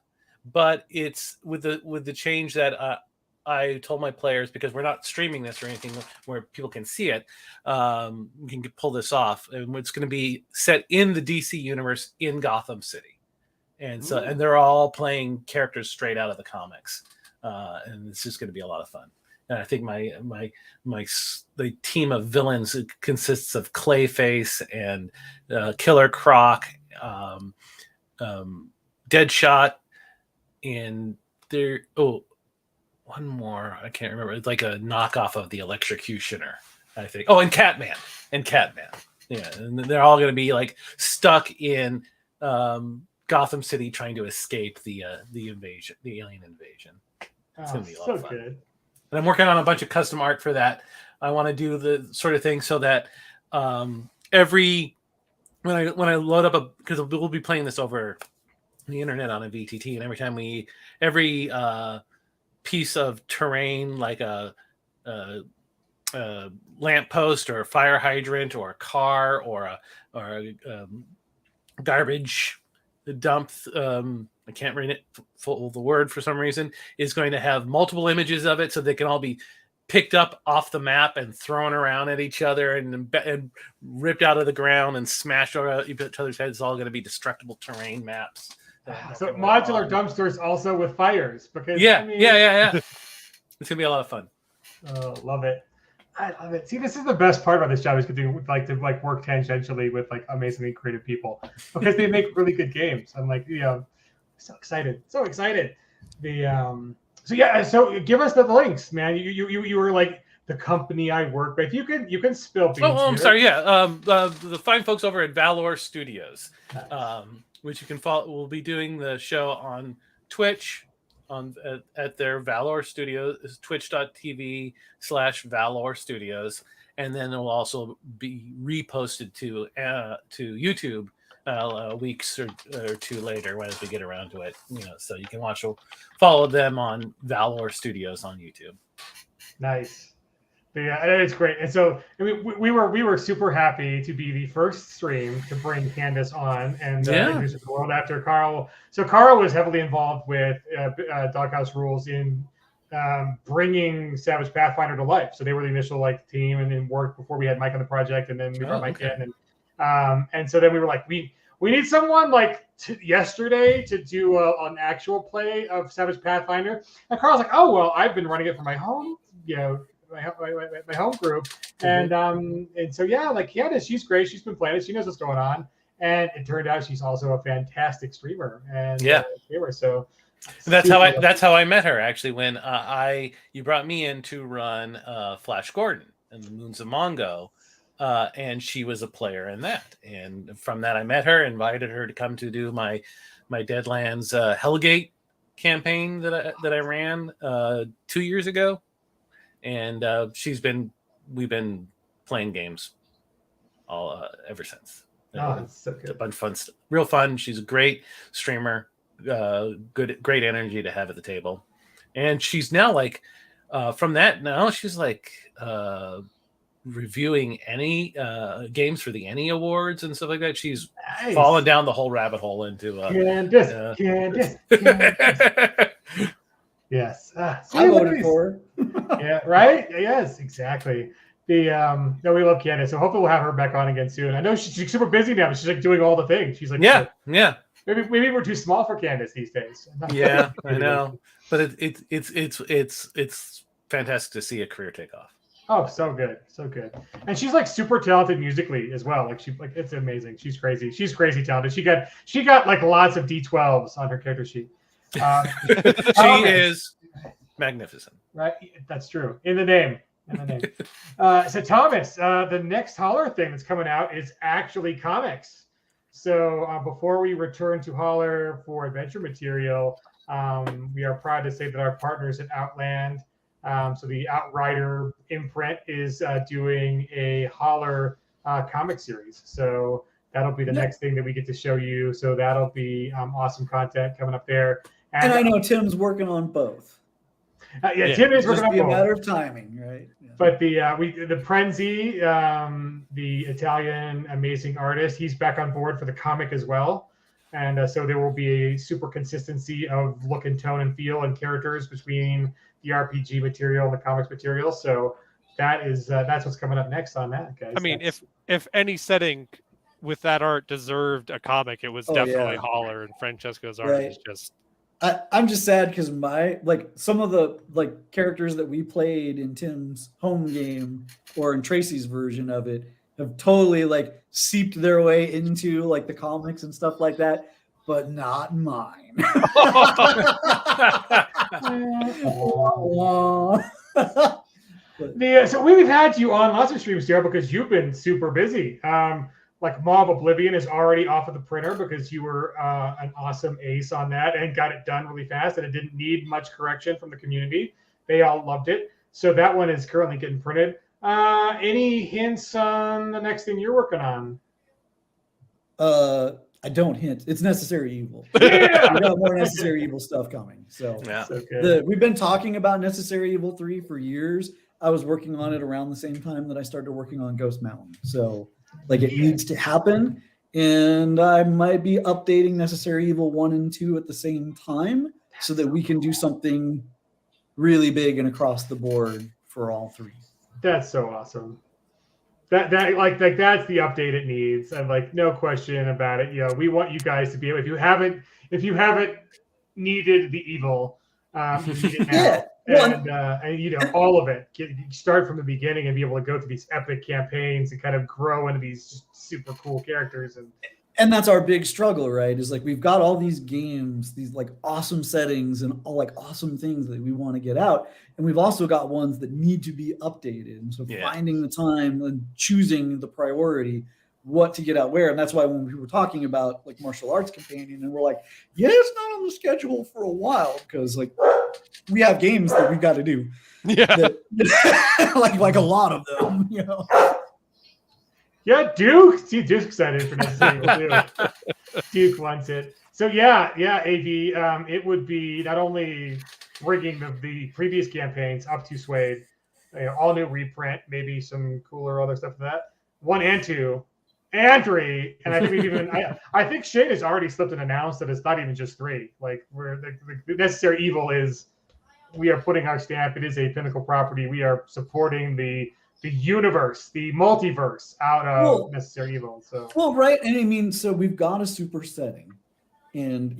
But it's with the change that I told my players, because we're not streaming this or anything where people can see it. We can pull this off, and it's going to be set in the DC universe in Gotham City, and so and they're all playing characters straight out of the comics, and it's just going to be a lot of fun. And I think the team of villains consists of Clayface and Killer Croc, Deadshot. And there, one more. I can't remember. It's like a knockoff of the Electrocutioner, I think. Oh, and Catman. Yeah, and they're all going to be like stuck in Gotham City trying to escape the invasion, the alien invasion. It's going to be a lot of fun. Good. And I'm working on a bunch of custom art for that. I want to do the sort of thing so that when I load up because we'll be playing this over the internet on a VTT, and every piece of terrain, like a lamppost or a fire hydrant or a car or a garbage dump, I can't read it full the word for some reason, is going to have multiple images of it, so they can all be picked up off the map and thrown around at each other and ripped out of the ground and smashed over each other's heads. It's all going to be destructible terrain maps. So modular dumpsters also with fires, because yeah. It's gonna be a lot of fun. Oh, love it. I love it. See, this is the best part about this job, is to work tangentially with like amazingly creative people, because they make really good games. I'm like, so excited. So give us the links, man. You were like the company I work with. You can spill beans. I'm sorry. Yeah. The fine folks over at Valor Studios. Nice. Which you can follow. We'll be doing the show on Twitch at their Valor Studios, twitch.tv/Valor Studios, and then it will also be reposted to YouTube weeks or two later as we get around to it. So you can follow them on Valor Studios on YouTube. Nice. Yeah, it's great. And so we were super happy to be the first stream to bring Candace on and introduce the world after Carl. So Carl was heavily involved with Doghouse Rules in bringing Savage Pathfinder to life. So they were the initial team, and then worked before we had Mike on the project, and then we brought Mike in, and so then we were like, we need someone yesterday to do an actual play of Savage Pathfinder. And Carl's like, oh well, I've been running it for my home, my home group, and so Candace, she's great. She's been playing it. She knows what's going on, and it turned out she's also a fantastic streamer and gamer. So that's how I met her, actually, when you brought me in to run Flash Gordon and the Moons of Mongo, and she was a player in that. And from that, I met her, invited her to come to do my Deadlands Hellgate campaign that I ran 2 years ago. And we've been playing games all ever since. It's so good. A bunch of fun stuff. Real fun. She's a great streamer. Great energy to have at the table. And she's now from that, now she's reviewing any games for the Annie Awards and stuff like that. She's fallen down the whole rabbit hole into Candace. Yes. I voted for her. Yeah, right? Yes, exactly. We love Candace, so hopefully we'll have her back on again soon. I know she's super busy now, but she's doing all the things. She's yeah. Maybe we're too small for Candace these days. Yeah, I know. But it's fantastic to see a career take off. Oh, so good. And she's super talented musically as well. It's amazing. She's crazy. She's crazy talented. She got lots of D12s on her character sheet. Magnificent. Right, that's true. In the name. So Thomas, the next Holler thing that's coming out is actually comics. So before we return to Holler for adventure material, we are proud to say that our partners at Outland, so the Outrider imprint, is doing a Holler comic series. So that'll be the next thing that we get to show you. So that'll be awesome content coming up there. And I know Tim's working on both. Tim is working on be a both. matter of timing, right? Yeah. But the Prenzi, the Italian amazing artist, he's back on board for the comic as well, and so there will be a super consistency of look and tone and feel and characters between the RPG material and the comics material. So that's what's coming up next on that, guys. I mean, if any setting with that art deserved a comic, it was definitely Holler, and Francesco's art is just. I'm just sad because some of the characters that we played in Tim's home game or in Tracy's version of it have totally seeped their way into the comics and stuff like that, but not mine. So we've had you on lots of streams, Daryl, because you've been super busy. Maw of Oblivion is already off of the printer because you were an awesome ace on that and got it done really fast, and it didn't need much correction from the community. They all loved it. So that one is currently getting printed. Any hints on the next thing you're working on? I don't hint. It's Necessary Evil. Yeah! We got more Necessary Evil stuff coming. So we've been talking about Necessary Evil 3 for years. I was working on it around the same time that I started working on Ghost Mountain. So it needs to happen, and I might be updating Necessary Evil 1 and 2 at the same time so that we can do something really big and across the board for all three. That's so awesome. That's the update it needs, and no question about it. We want you guys to be able, if you haven't needed the evil, you need it now. And all of it. Start from the beginning and be able to go through these epic campaigns and kind of grow into these super cool characters. And that's our big struggle, right? Is we've got all these games, these awesome settings and all awesome things that we want to get out, and we've also got ones that need to be updated. And so finding the time and choosing the priority, what to get out where, and that's why when we were talking about Martial Arts Companion, and we're it's not on the schedule for a while because we have games that we've got to do. Yeah. That, a lot of them, Yeah, Duke. See, Duke's excited for Necessary Evil too. Duke wants it. So AV. It would be not only bringing the previous campaigns up to Suede, all new reprint, maybe some cooler other stuff for that. 1 and 2. And 3, and I think I think Shane has already slipped and announced that it's not even just 3. We're the Necessary Evil is, we are putting our stamp. It is a Pinnacle property. We are supporting the universe, the multiverse out of Necessary Evil. So right, and I mean, so we've got a super setting, and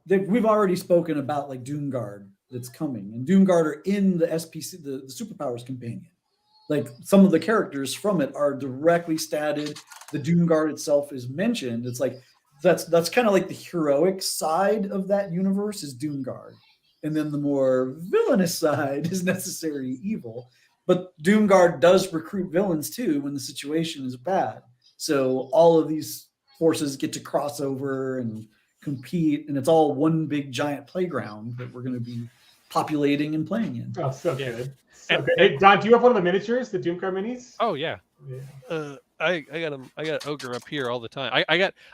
we've already spoken about Doomguard that's coming, and Doomguard are in the SPC, the Superpowers Companion. Some of the characters from it are directly statted. The Doomguard itself is mentioned. It's that's kind of the heroic side of that universe is Doomguard, and then the more villainous side is Necessary Evil. But Doomguard does recruit villains too when the situation is bad. So all of these forces get to cross over and compete, and it's all one big giant playground that we're going to be populating and playing in. Oh, so good. So good. Hey, Don, do you have one of the miniatures, the Doomguard minis? Oh yeah. I got them. I got Ogre up here all the time.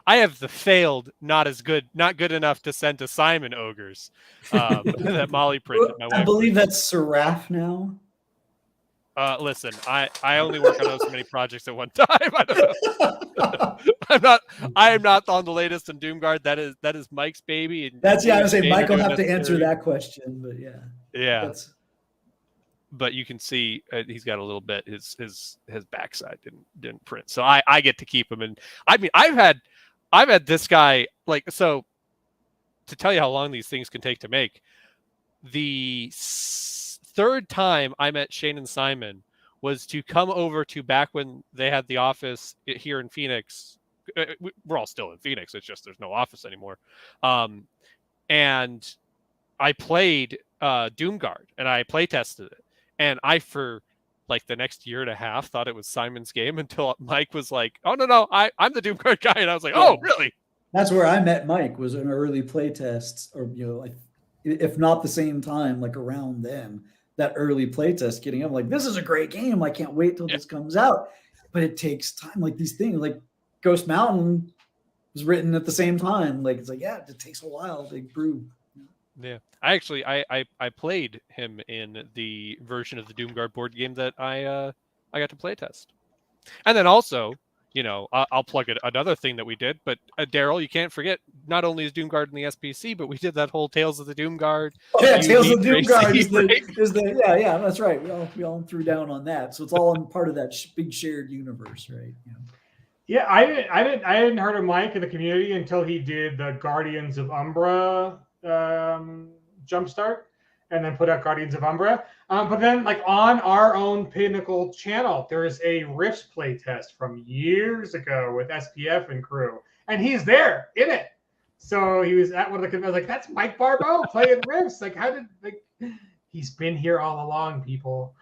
I have the failed, not good enough to send to Simon Ogres that Molly printed. My wife I believe that's Seraph now. Listen, I only work on so many projects at one time. I don't know. I am not on the latest in Doomguard. That is Mike's baby. And that's I was saying Mike will have to answer that question, but yeah. Yeah. But you can see he's got a little bit. His backside didn't print, so I get to keep him. And I mean, I've had this guy so. To tell you how long these things can take to make, the third time I met Shane and Simon was to come over to back when they had the office here in Phoenix. We're all still in Phoenix. It's just there's no office anymore. And I played Doomguard and I play tested it, and I for like the next year and a half thought it was Simon's game until Mike was like, "Oh no, I'm the Doomguard guy," and I was like, "Oh really?" That's where I met Mike, was in early play tests, or like if not the same time, like around then, that early play test getting up, like, this is a great game. I can't wait till this comes out. But it takes time. Like these things, like Ghost Mountain was written at the same time. Like, it's like, yeah, it takes a while to brew. Yeah, I actually I played him in the version of the Doomguard board game that I got to play test, and then also, I'll plug another thing that we did. But Daryl, you can't forget, not only is Doomguard in the SPC, but we did that whole Tales of the Doomguard. Oh yeah, Tales of the Doomguard is the yeah, that's right. We all threw down on that, so it's all in part of that big shared universe, right? Yeah, I hadn't heard of Mike in the community until he did the Guardians of Umbra Jumpstart, and then put out Guardians of Umbra. But then, like, on our own Pinnacle channel, there is a Rifts playtest from years ago with SPF and crew, and he's there in it. So he was at one of the. I was like, "That's Mike Barbeau playing Rifts." Like, how did he's been here all along, people.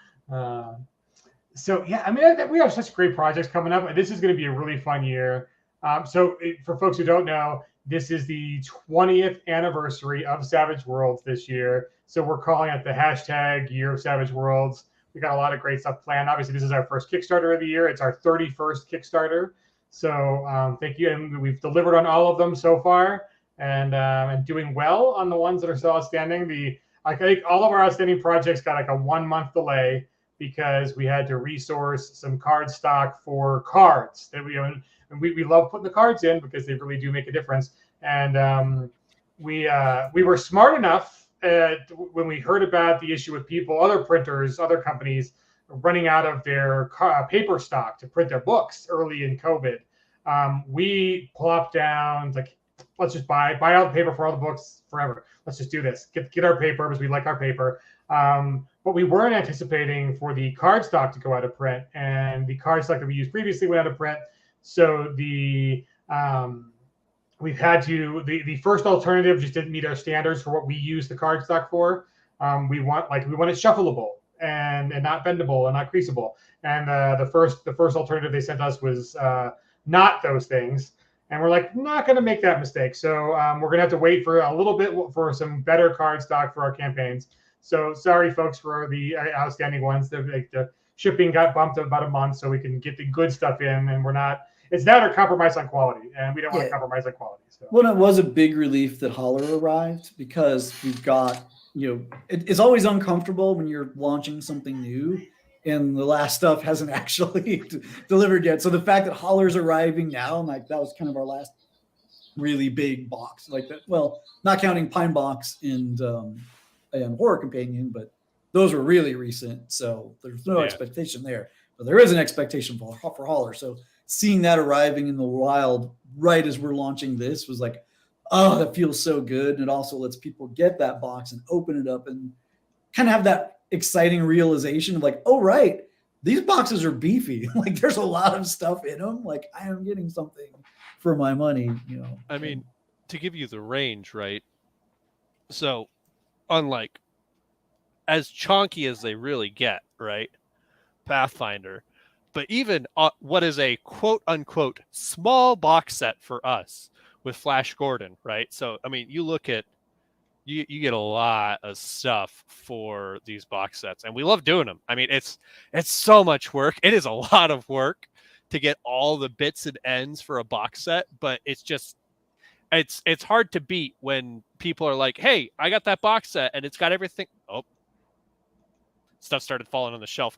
So yeah, I mean, we have such great projects coming up. This is going to be a really fun year. For folks who don't know, this is the 20th anniversary of Savage Worlds this year. So we're calling it the hashtag Year of Savage Worlds. We got a lot of great stuff planned. Obviously, this is our first Kickstarter of the year. It's our 31st Kickstarter. So thank you. And we've delivered on all of them so far, and doing well on the ones that are still outstanding. I think all of our outstanding projects got like a 1 month delay because we had to resource some card stock for cards that we love putting the cards in because they really do make a difference. And we were smart enough when we heard about the issue with other printers, other companies running out of their paper stock to print their books early in COVID. We plopped down, like, let's just buy all the paper for all the books forever. Let's just do this. Get our paper because we like our paper. But we weren't anticipating for the card stock to go out of print, and the card stock that we used previously went out of print. So we've had to, the first alternative just didn't meet our standards for what we use the card stock for. We want it shuffleable and not bendable and not creasable. And the first alternative they sent us was not those things. And we're like, not going to make that mistake. So we're going to have to wait for a little bit for some better card stock for our campaigns. So sorry, folks, for the outstanding ones. The shipping got bumped about a month so we can get the good stuff in, and it's not a compromise on quality, and we don't want to compromise on quality. So. Well, it was a big relief that Holler arrived, because we've got, it's always uncomfortable when you're launching something new and the last stuff hasn't actually delivered yet. So the fact that Holler's arriving now, and like that was kind of our last really big box, like that. Well, not counting Pine Box and Horror Companion, but those were really recent. So there's no expectation there, but there is an expectation for Holler. So seeing that arriving in the wild right as we're launching this was like, oh, that feels so good. And it also lets people get that box and open it up and kind of have that exciting realization of like, oh, right, these boxes are beefy. Like, there's a lot of stuff in them. Like, I am getting something for my money, I mean, to give you the range, right? So, unlike as chonky as they really get, right? Pathfinder, but even what is a quote unquote small box set for us with Flash Gordon, right? So, I mean, you look at you get a lot of stuff for these box sets, and we love doing them. I mean, it's so much work. It is a lot of work to get all the bits and ends for a box set, but it's hard to beat when people are like, "Hey, I got that box set, and it's got everything." Oh, stuff started falling on the shelf.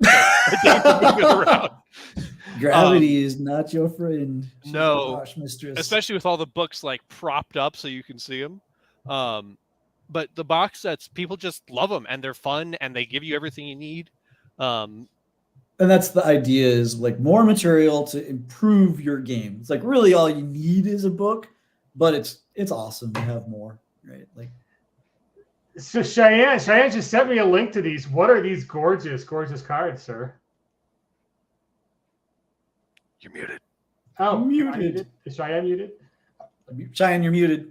Gravity is not your friend. She's no, mistress. Especially with all the books like propped up so you can see them. But the box sets, people just love them, and they're fun, and they give you everything you need. And that's the idea, is like more material to improve your game. It's like really all you need is a book, but it's awesome to have more, right? Like, so Cheyenne just sent me a link to these. What are these gorgeous cards, sir? You're muted. Oh, muted. Is Cheyenne muted? Cheyenne, you're muted.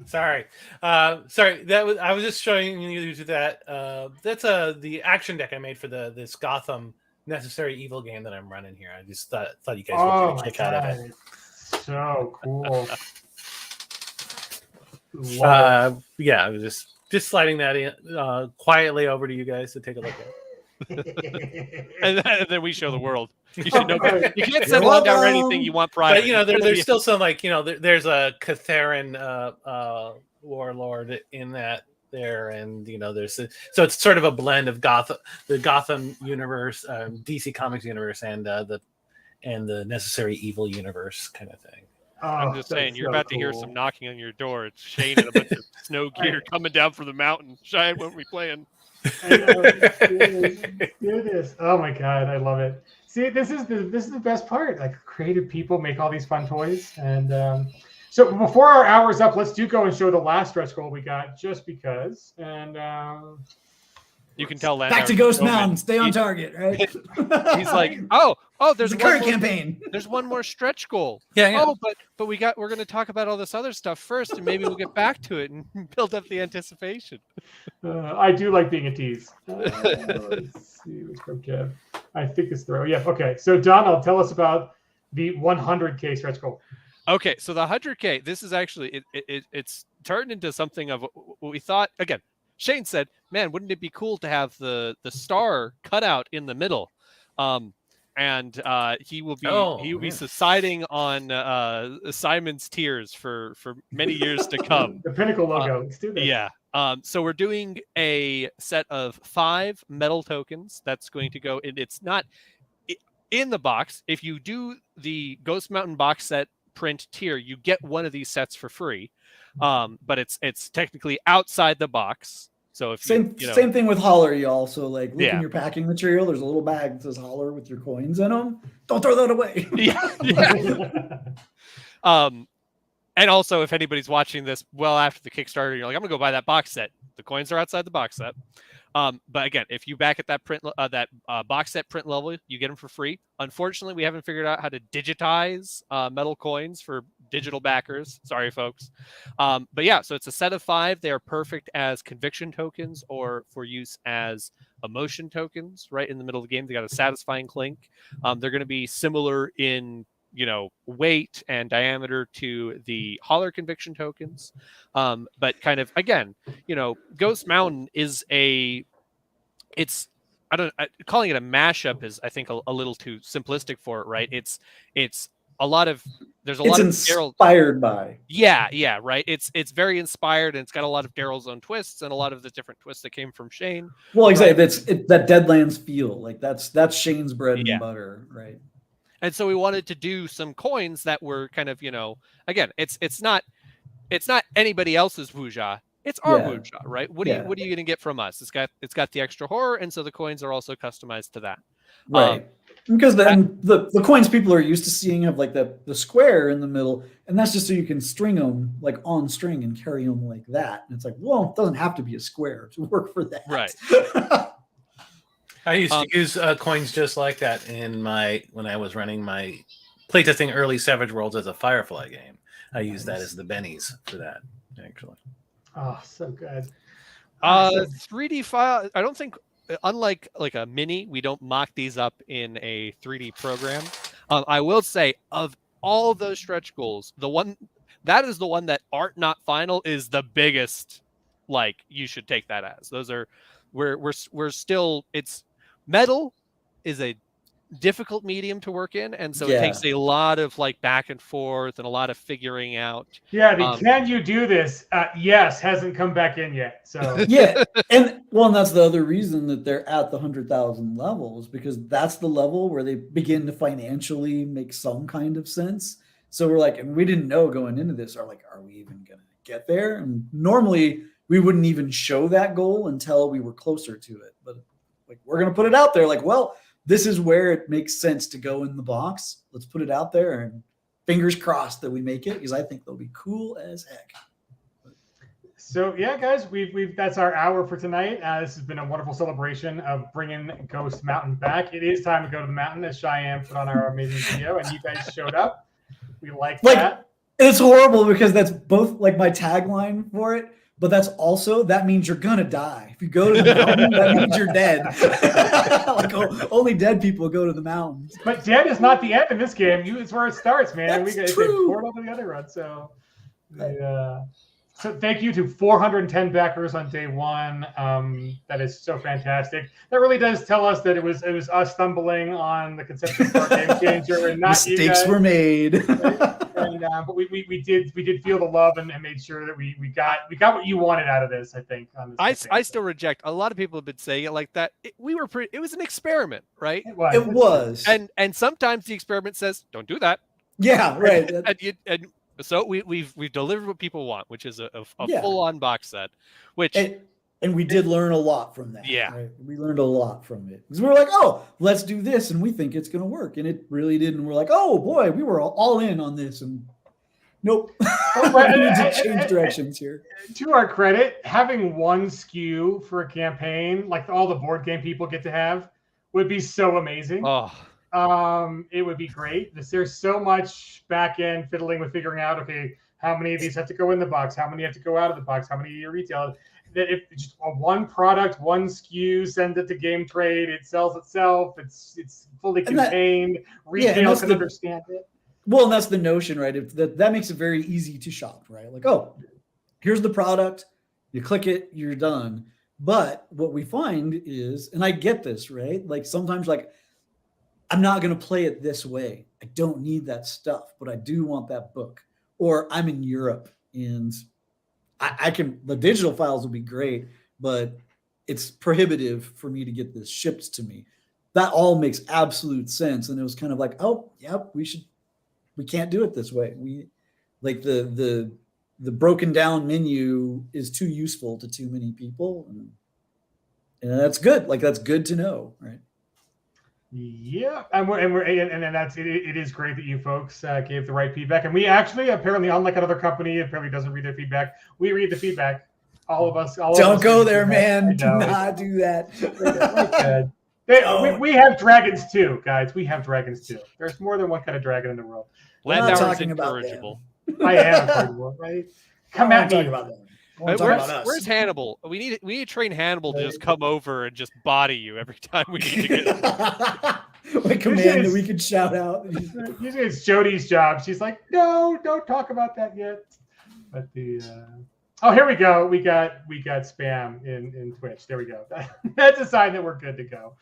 Sorry. Sorry. I was just showing you that. That's the action deck I made for this Gotham Necessary Evil game that I'm running here. I just thought you guys would get a kick out of it. So cool. Yeah, I was just sliding that in quietly over to you guys to take a look at. And then we show the world. You should know. You can't send one down anything you want private. But there's still some there's a Catharan warlord in that there, and so it's sort of a blend of the Gotham universe, DC Comics universe, and the Necessary Evil universe kind of thing. I'm just saying, you're about to hear some knocking on your door. It's Shane and a bunch of snow gear coming down from the mountain. Cheyenne won't be playing. I know, do this. Oh my god, I love it. See, this is the best part. Like, creative people make all these fun toys, and so before our hour's up, let's go and show the last stretch goal we got, just because. And you can tell that back to Ghost Mountain, stay on target, right? He's like, oh, there's the current campaign. There's one more stretch goal. Yeah. Oh, but we're going to talk about all this other stuff first, and maybe we'll get back to it and build up the anticipation. I do like being a tease. Let's see, let's go, Kev. I think it's throw. Yeah. Okay. So Donald, tell us about the 100K stretch goal. Okay, so the 100K. This is actually it's turned into something of what we thought. Again, Shane said, "Man, wouldn't it be cool to have the star cut out in the middle?" And he will be subsiding on Simon's tears for many years to come. The Pinnacle logo. Let's do this. Yeah. So we're doing a set of 5 metal tokens that's going to go in. It's not in the box. If you do the Ghost Mountain box set print tier, you get one of these sets for free. But it's technically outside the box. So if same thing with Holler, you also look in your packing material. There's a little bag that says Holler with your coins in them. Don't throw that away. And also, if anybody's watching this after the Kickstarter, you're like, I'm gonna go buy that box set. The coins are outside the box set. But again, if you back at that box set print level, you get them for free. Unfortunately, we haven't figured out how to digitize metal coins for digital backers. Sorry, folks. But yeah, so it's a set of 5. They are perfect as conviction tokens or for use as emotion tokens. Right in the middle of the game, they got a satisfying clink. They're going to be similar in weight and diameter to the Holler conviction tokens, but kind of again, Ghost Mountain is calling it a mashup is I think a little too simplistic for it, right? It's a lot of inspired by right. It's very inspired, and it's got a lot of Daryl's own twists and a lot of the different twists that came from Shane. Well, exactly. That Deadlands feel like that's Shane's bread and butter, right? And so we wanted to do some coins that were kind of, again, it's not anybody else's Wuja. It's our Wuja, right? What are you going to get from us? It's got the extra horror, and so the coins are also customized to that. Right. Because then the coins people are used to seeing have like the square in the middle, and that's just so you can string them like on string and carry them like that. And it's like, well, it doesn't have to be a square to work for that. Right. I used to use coins just like that when I was running my playtesting early Savage Worlds as a Firefly game. I used that as the bennies for that, actually. Oh, so good. 3D file. I don't think, unlike like a mini, we don't mock these up in a 3D program. I will say, of all of those stretch goals, the one that art not final is the biggest. Like, you should take that as those are. We're still. It's metal is a difficult medium to work in, and so it takes a lot of like back and forth and a lot of figuring out. Yeah, can you do this? Yes, hasn't come back in yet. So and that's the other reason that they're at the 100,000 levels, because that's the level where they begin to financially make some kind of sense. So we're like, and we didn't know going into this, are we even gonna get there? And normally we wouldn't even show that goal until we were closer to it, but like, we're going to put it out there. Like, well, this is where it makes sense to go in the box. Let's put it out there, and fingers crossed that we make it, because I think they'll be cool as heck. So yeah, guys, we've that's our hour for tonight. This has been a wonderful celebration of bringing Ghost Mountain back. It is time to go to the mountain, as Cheyenne put on our amazing video, and you guys showed up. We like that. It's horrible because that's both like my tagline for it, but that means you're gonna die. If you go to the mountain, that means you're dead. Like only dead people go to the mountains. But dead is not the end in this game. It's where it starts, man. That's We got true. portal to the other run. So, so thank you to 410 backers on day one. That is so fantastic. That really does tell us that it was us stumbling on the conception of our game changer, and not mistakes you guys. were made. And but we did feel the love and made sure that we got what you wanted out of this. I think. On this I still reject. A lot of people have been saying it like that. It was an experiment, right? It was. And sometimes the experiment says, "Don't do that." Yeah, right. and so we've delivered what people want, which is a Yeah. full-on box set. Which and we did learn a lot from that. Yeah. Right? We learned a lot from it. Because we were like, oh, let's do this, and we think it's going to work. And it really did. And we're like, oh, boy, we were all in on this. And nope. We need to change directions here. To our credit, having one SKU for a campaign, like all the board game people get to have, would be so amazing. Oh. It would be great. There's so much back end fiddling with figuring out, okay, how many of these have to go in the box, how many have to go out of the box, how many you retail. That if just one product, one SKU, send it to Game Trade, it sells itself. It's fully contained. Retail can understand it. Well, and that's the notion, right? That makes it very easy to shop, right? Like, oh, here's the product. You click it, you're done. But what we find is, and I get this, right? Like sometimes, like, I'm not going to play it this way. I don't need that stuff, but I do want that book. Or I'm in Europe and I can, the digital files will be great, but it's prohibitive for me to get this shipped to me. That all makes absolute sense. And it was kind of like, oh, yep, we can't do it this way. We like the broken down menu is too useful to too many people. And that's good. Like, that's good to know. Right. Yeah, and that's it. It is great that you folks gave the right feedback, and we actually apparently, unlike another company, apparently doesn't read their feedback. We read the feedback. All of us. Don't go there, man. Do not do that. We have dragons too, guys. We have dragons too. There's more than one kind of dragon in the world. Landauer is incorrigible. I am incorrigible, right? Come at me. About that. Where's Hannibal? We need to train Hannibal to just come over and just body you every time we need to get. Like command that we could shout out. Usually it's Jody's job. She's like, no, don't talk about that yet. But oh, here we go. We got spam in Twitch. There we go. That's a sign that we're good to go.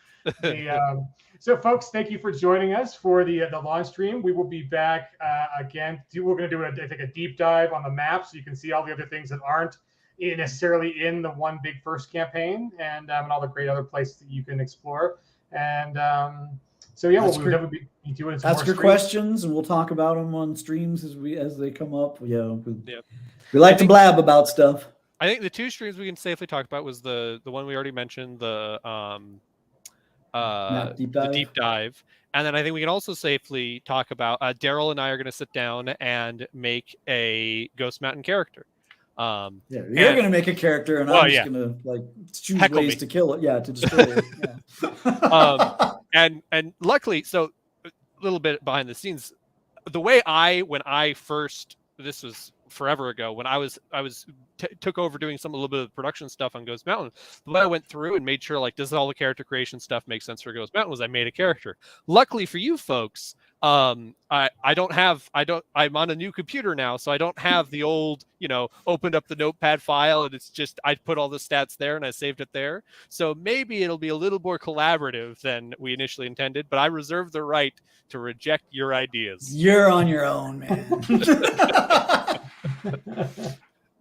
So, folks, thank you for joining us for the launch stream. We will be back again. We're going to do a deep dive on the map so you can see all the other things that aren't necessarily in the one big first campaign, and all the great other places that you can explore. And so yeah, we'll definitely be doing some ask your questions, and we'll talk about them on streams as they come up. We like to blab about stuff. I think the two streams we can safely talk about was the one we already mentioned, the deep dive, and then I think we can also safely talk about Daryl and I are going to sit down and make a Ghost Mountain character. You're going to make a character, and I'm just going to choose Heckle ways to kill it. Yeah, to destroy it. Yeah. And luckily, so a little bit behind the scenes, the way when I first, this was forever ago, when I took over doing a little bit of production stuff on Ghost Mountain, the way I went through and made sure, like, does all the character creation stuff make sense for Ghost Mountain, was I made a character. Luckily for you folks, I'm on a new computer now, so I don't have the old, opened up the notepad file and it's just, I put all the stats there and I saved it there. So maybe it'll be a little more collaborative than we initially intended, but I reserve the right to reject your ideas. You're on your own, man.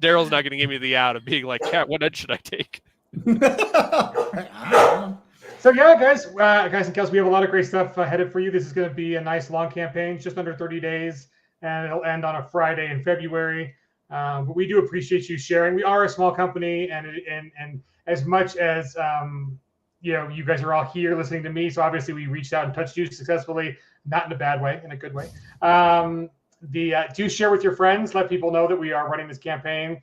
Daryl's not going to give me the out of being like, Cat, what edge should I take? So yeah, guys and gals, we have a lot of great stuff headed for you. This is going to be a nice long campaign, just under 30 days, and it'll end on a Friday in February. But we do appreciate you sharing. We are a small company, and as much as you guys are all here listening to me, so obviously we reached out and touched you successfully, not in a bad way, in a good way. Do share with your friends, let people know that we are running this campaign,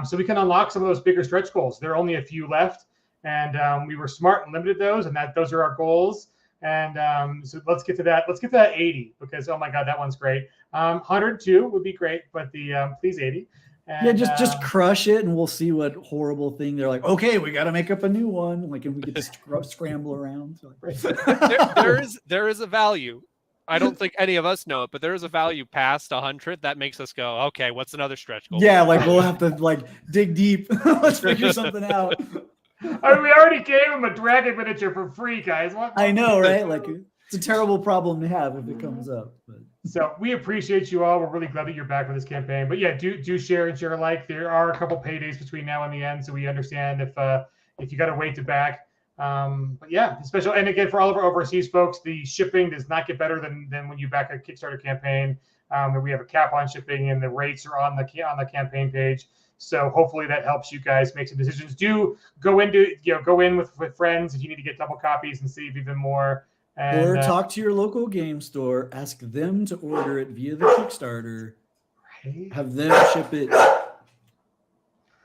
so we can unlock some of those bigger stretch goals. There are only a few left, and we were smart and limited those, and those are our goals. And so let's get to that. Let's get to that 80, because oh my god, that one's great. 102 would be great, but the please 80. And, just crush it, and we'll see what horrible thing they're like. Okay, we got to make up a new one. Like, and we get to scramble around. there is a value. I don't think any of us know it, but there is a value past 100 that makes us go, okay, what's another stretch goal? Yeah, like we'll have to like dig deep. Let's figure something out. I mean, we already gave him a dragon miniature for free, guys. What? I know, right? Like, it's a terrible problem to have if it comes up. But. So we appreciate you all. We're really glad that you're back with this campaign. But yeah, do share and share alike. There are a couple paydays between now and the end, so we understand if you got to wait to back. But yeah, special. And again, for all of our overseas folks, the shipping does not get better than when you back a Kickstarter campaign. We have a cap on shipping, and the rates are on the campaign page. So hopefully that helps you guys make some decisions. Do go in with friends if you need to get double copies and save even more. And, or talk to your local game store. Ask them to order it via the Kickstarter. Right. Have them ship it.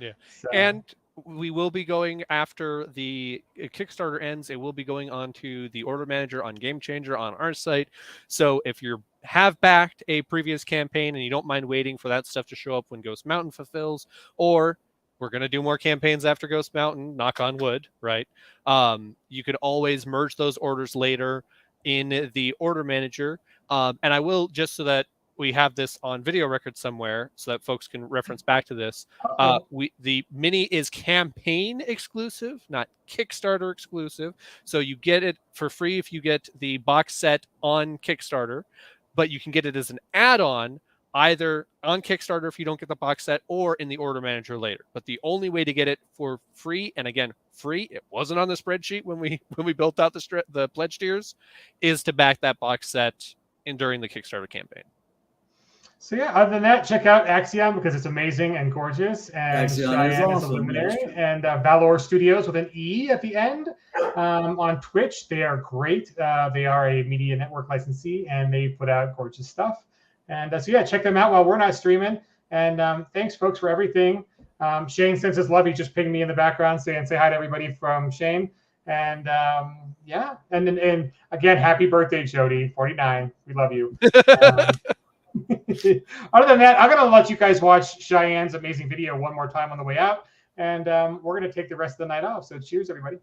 Yeah, and we will be going after the Kickstarter ends. It will be going on to the order manager on Game Changer on our site. So if you have backed a previous campaign and you don't mind waiting for that stuff to show up when Ghost Mountain fulfills, or we're going to do more campaigns after Ghost Mountain, knock on wood, right? You could always merge those orders later in the order manager. And I will, just so that we have this on video record somewhere so that folks can reference back to this. The mini is campaign exclusive, not Kickstarter exclusive. So you get it for free if you get the box set on Kickstarter, but you can get it as an add-on either on Kickstarter if you don't get the box set, or in the order manager later. But the only way to get it for free, and again, free, it wasn't on the spreadsheet when we built out the pledge tiers, is to back that box set during the Kickstarter campaign. So yeah, other than that, check out Axiom because it's amazing and gorgeous, and Cheyenne is a luminary, and Valor Studios with an E at the end on Twitch. They are great. They are a media network licensee, and they put out gorgeous stuff. And so yeah, check them out while we're not streaming. And thanks, folks, for everything. Shane sends his love. He just pinged me in the background saying say hi to everybody from Shane. And yeah, and again, happy birthday, Jody, 49. We love you. Other than that, I'm going to let you guys watch Cheyenne's amazing video one more time on the way out. And we're going to take the rest of the night off. So cheers, everybody.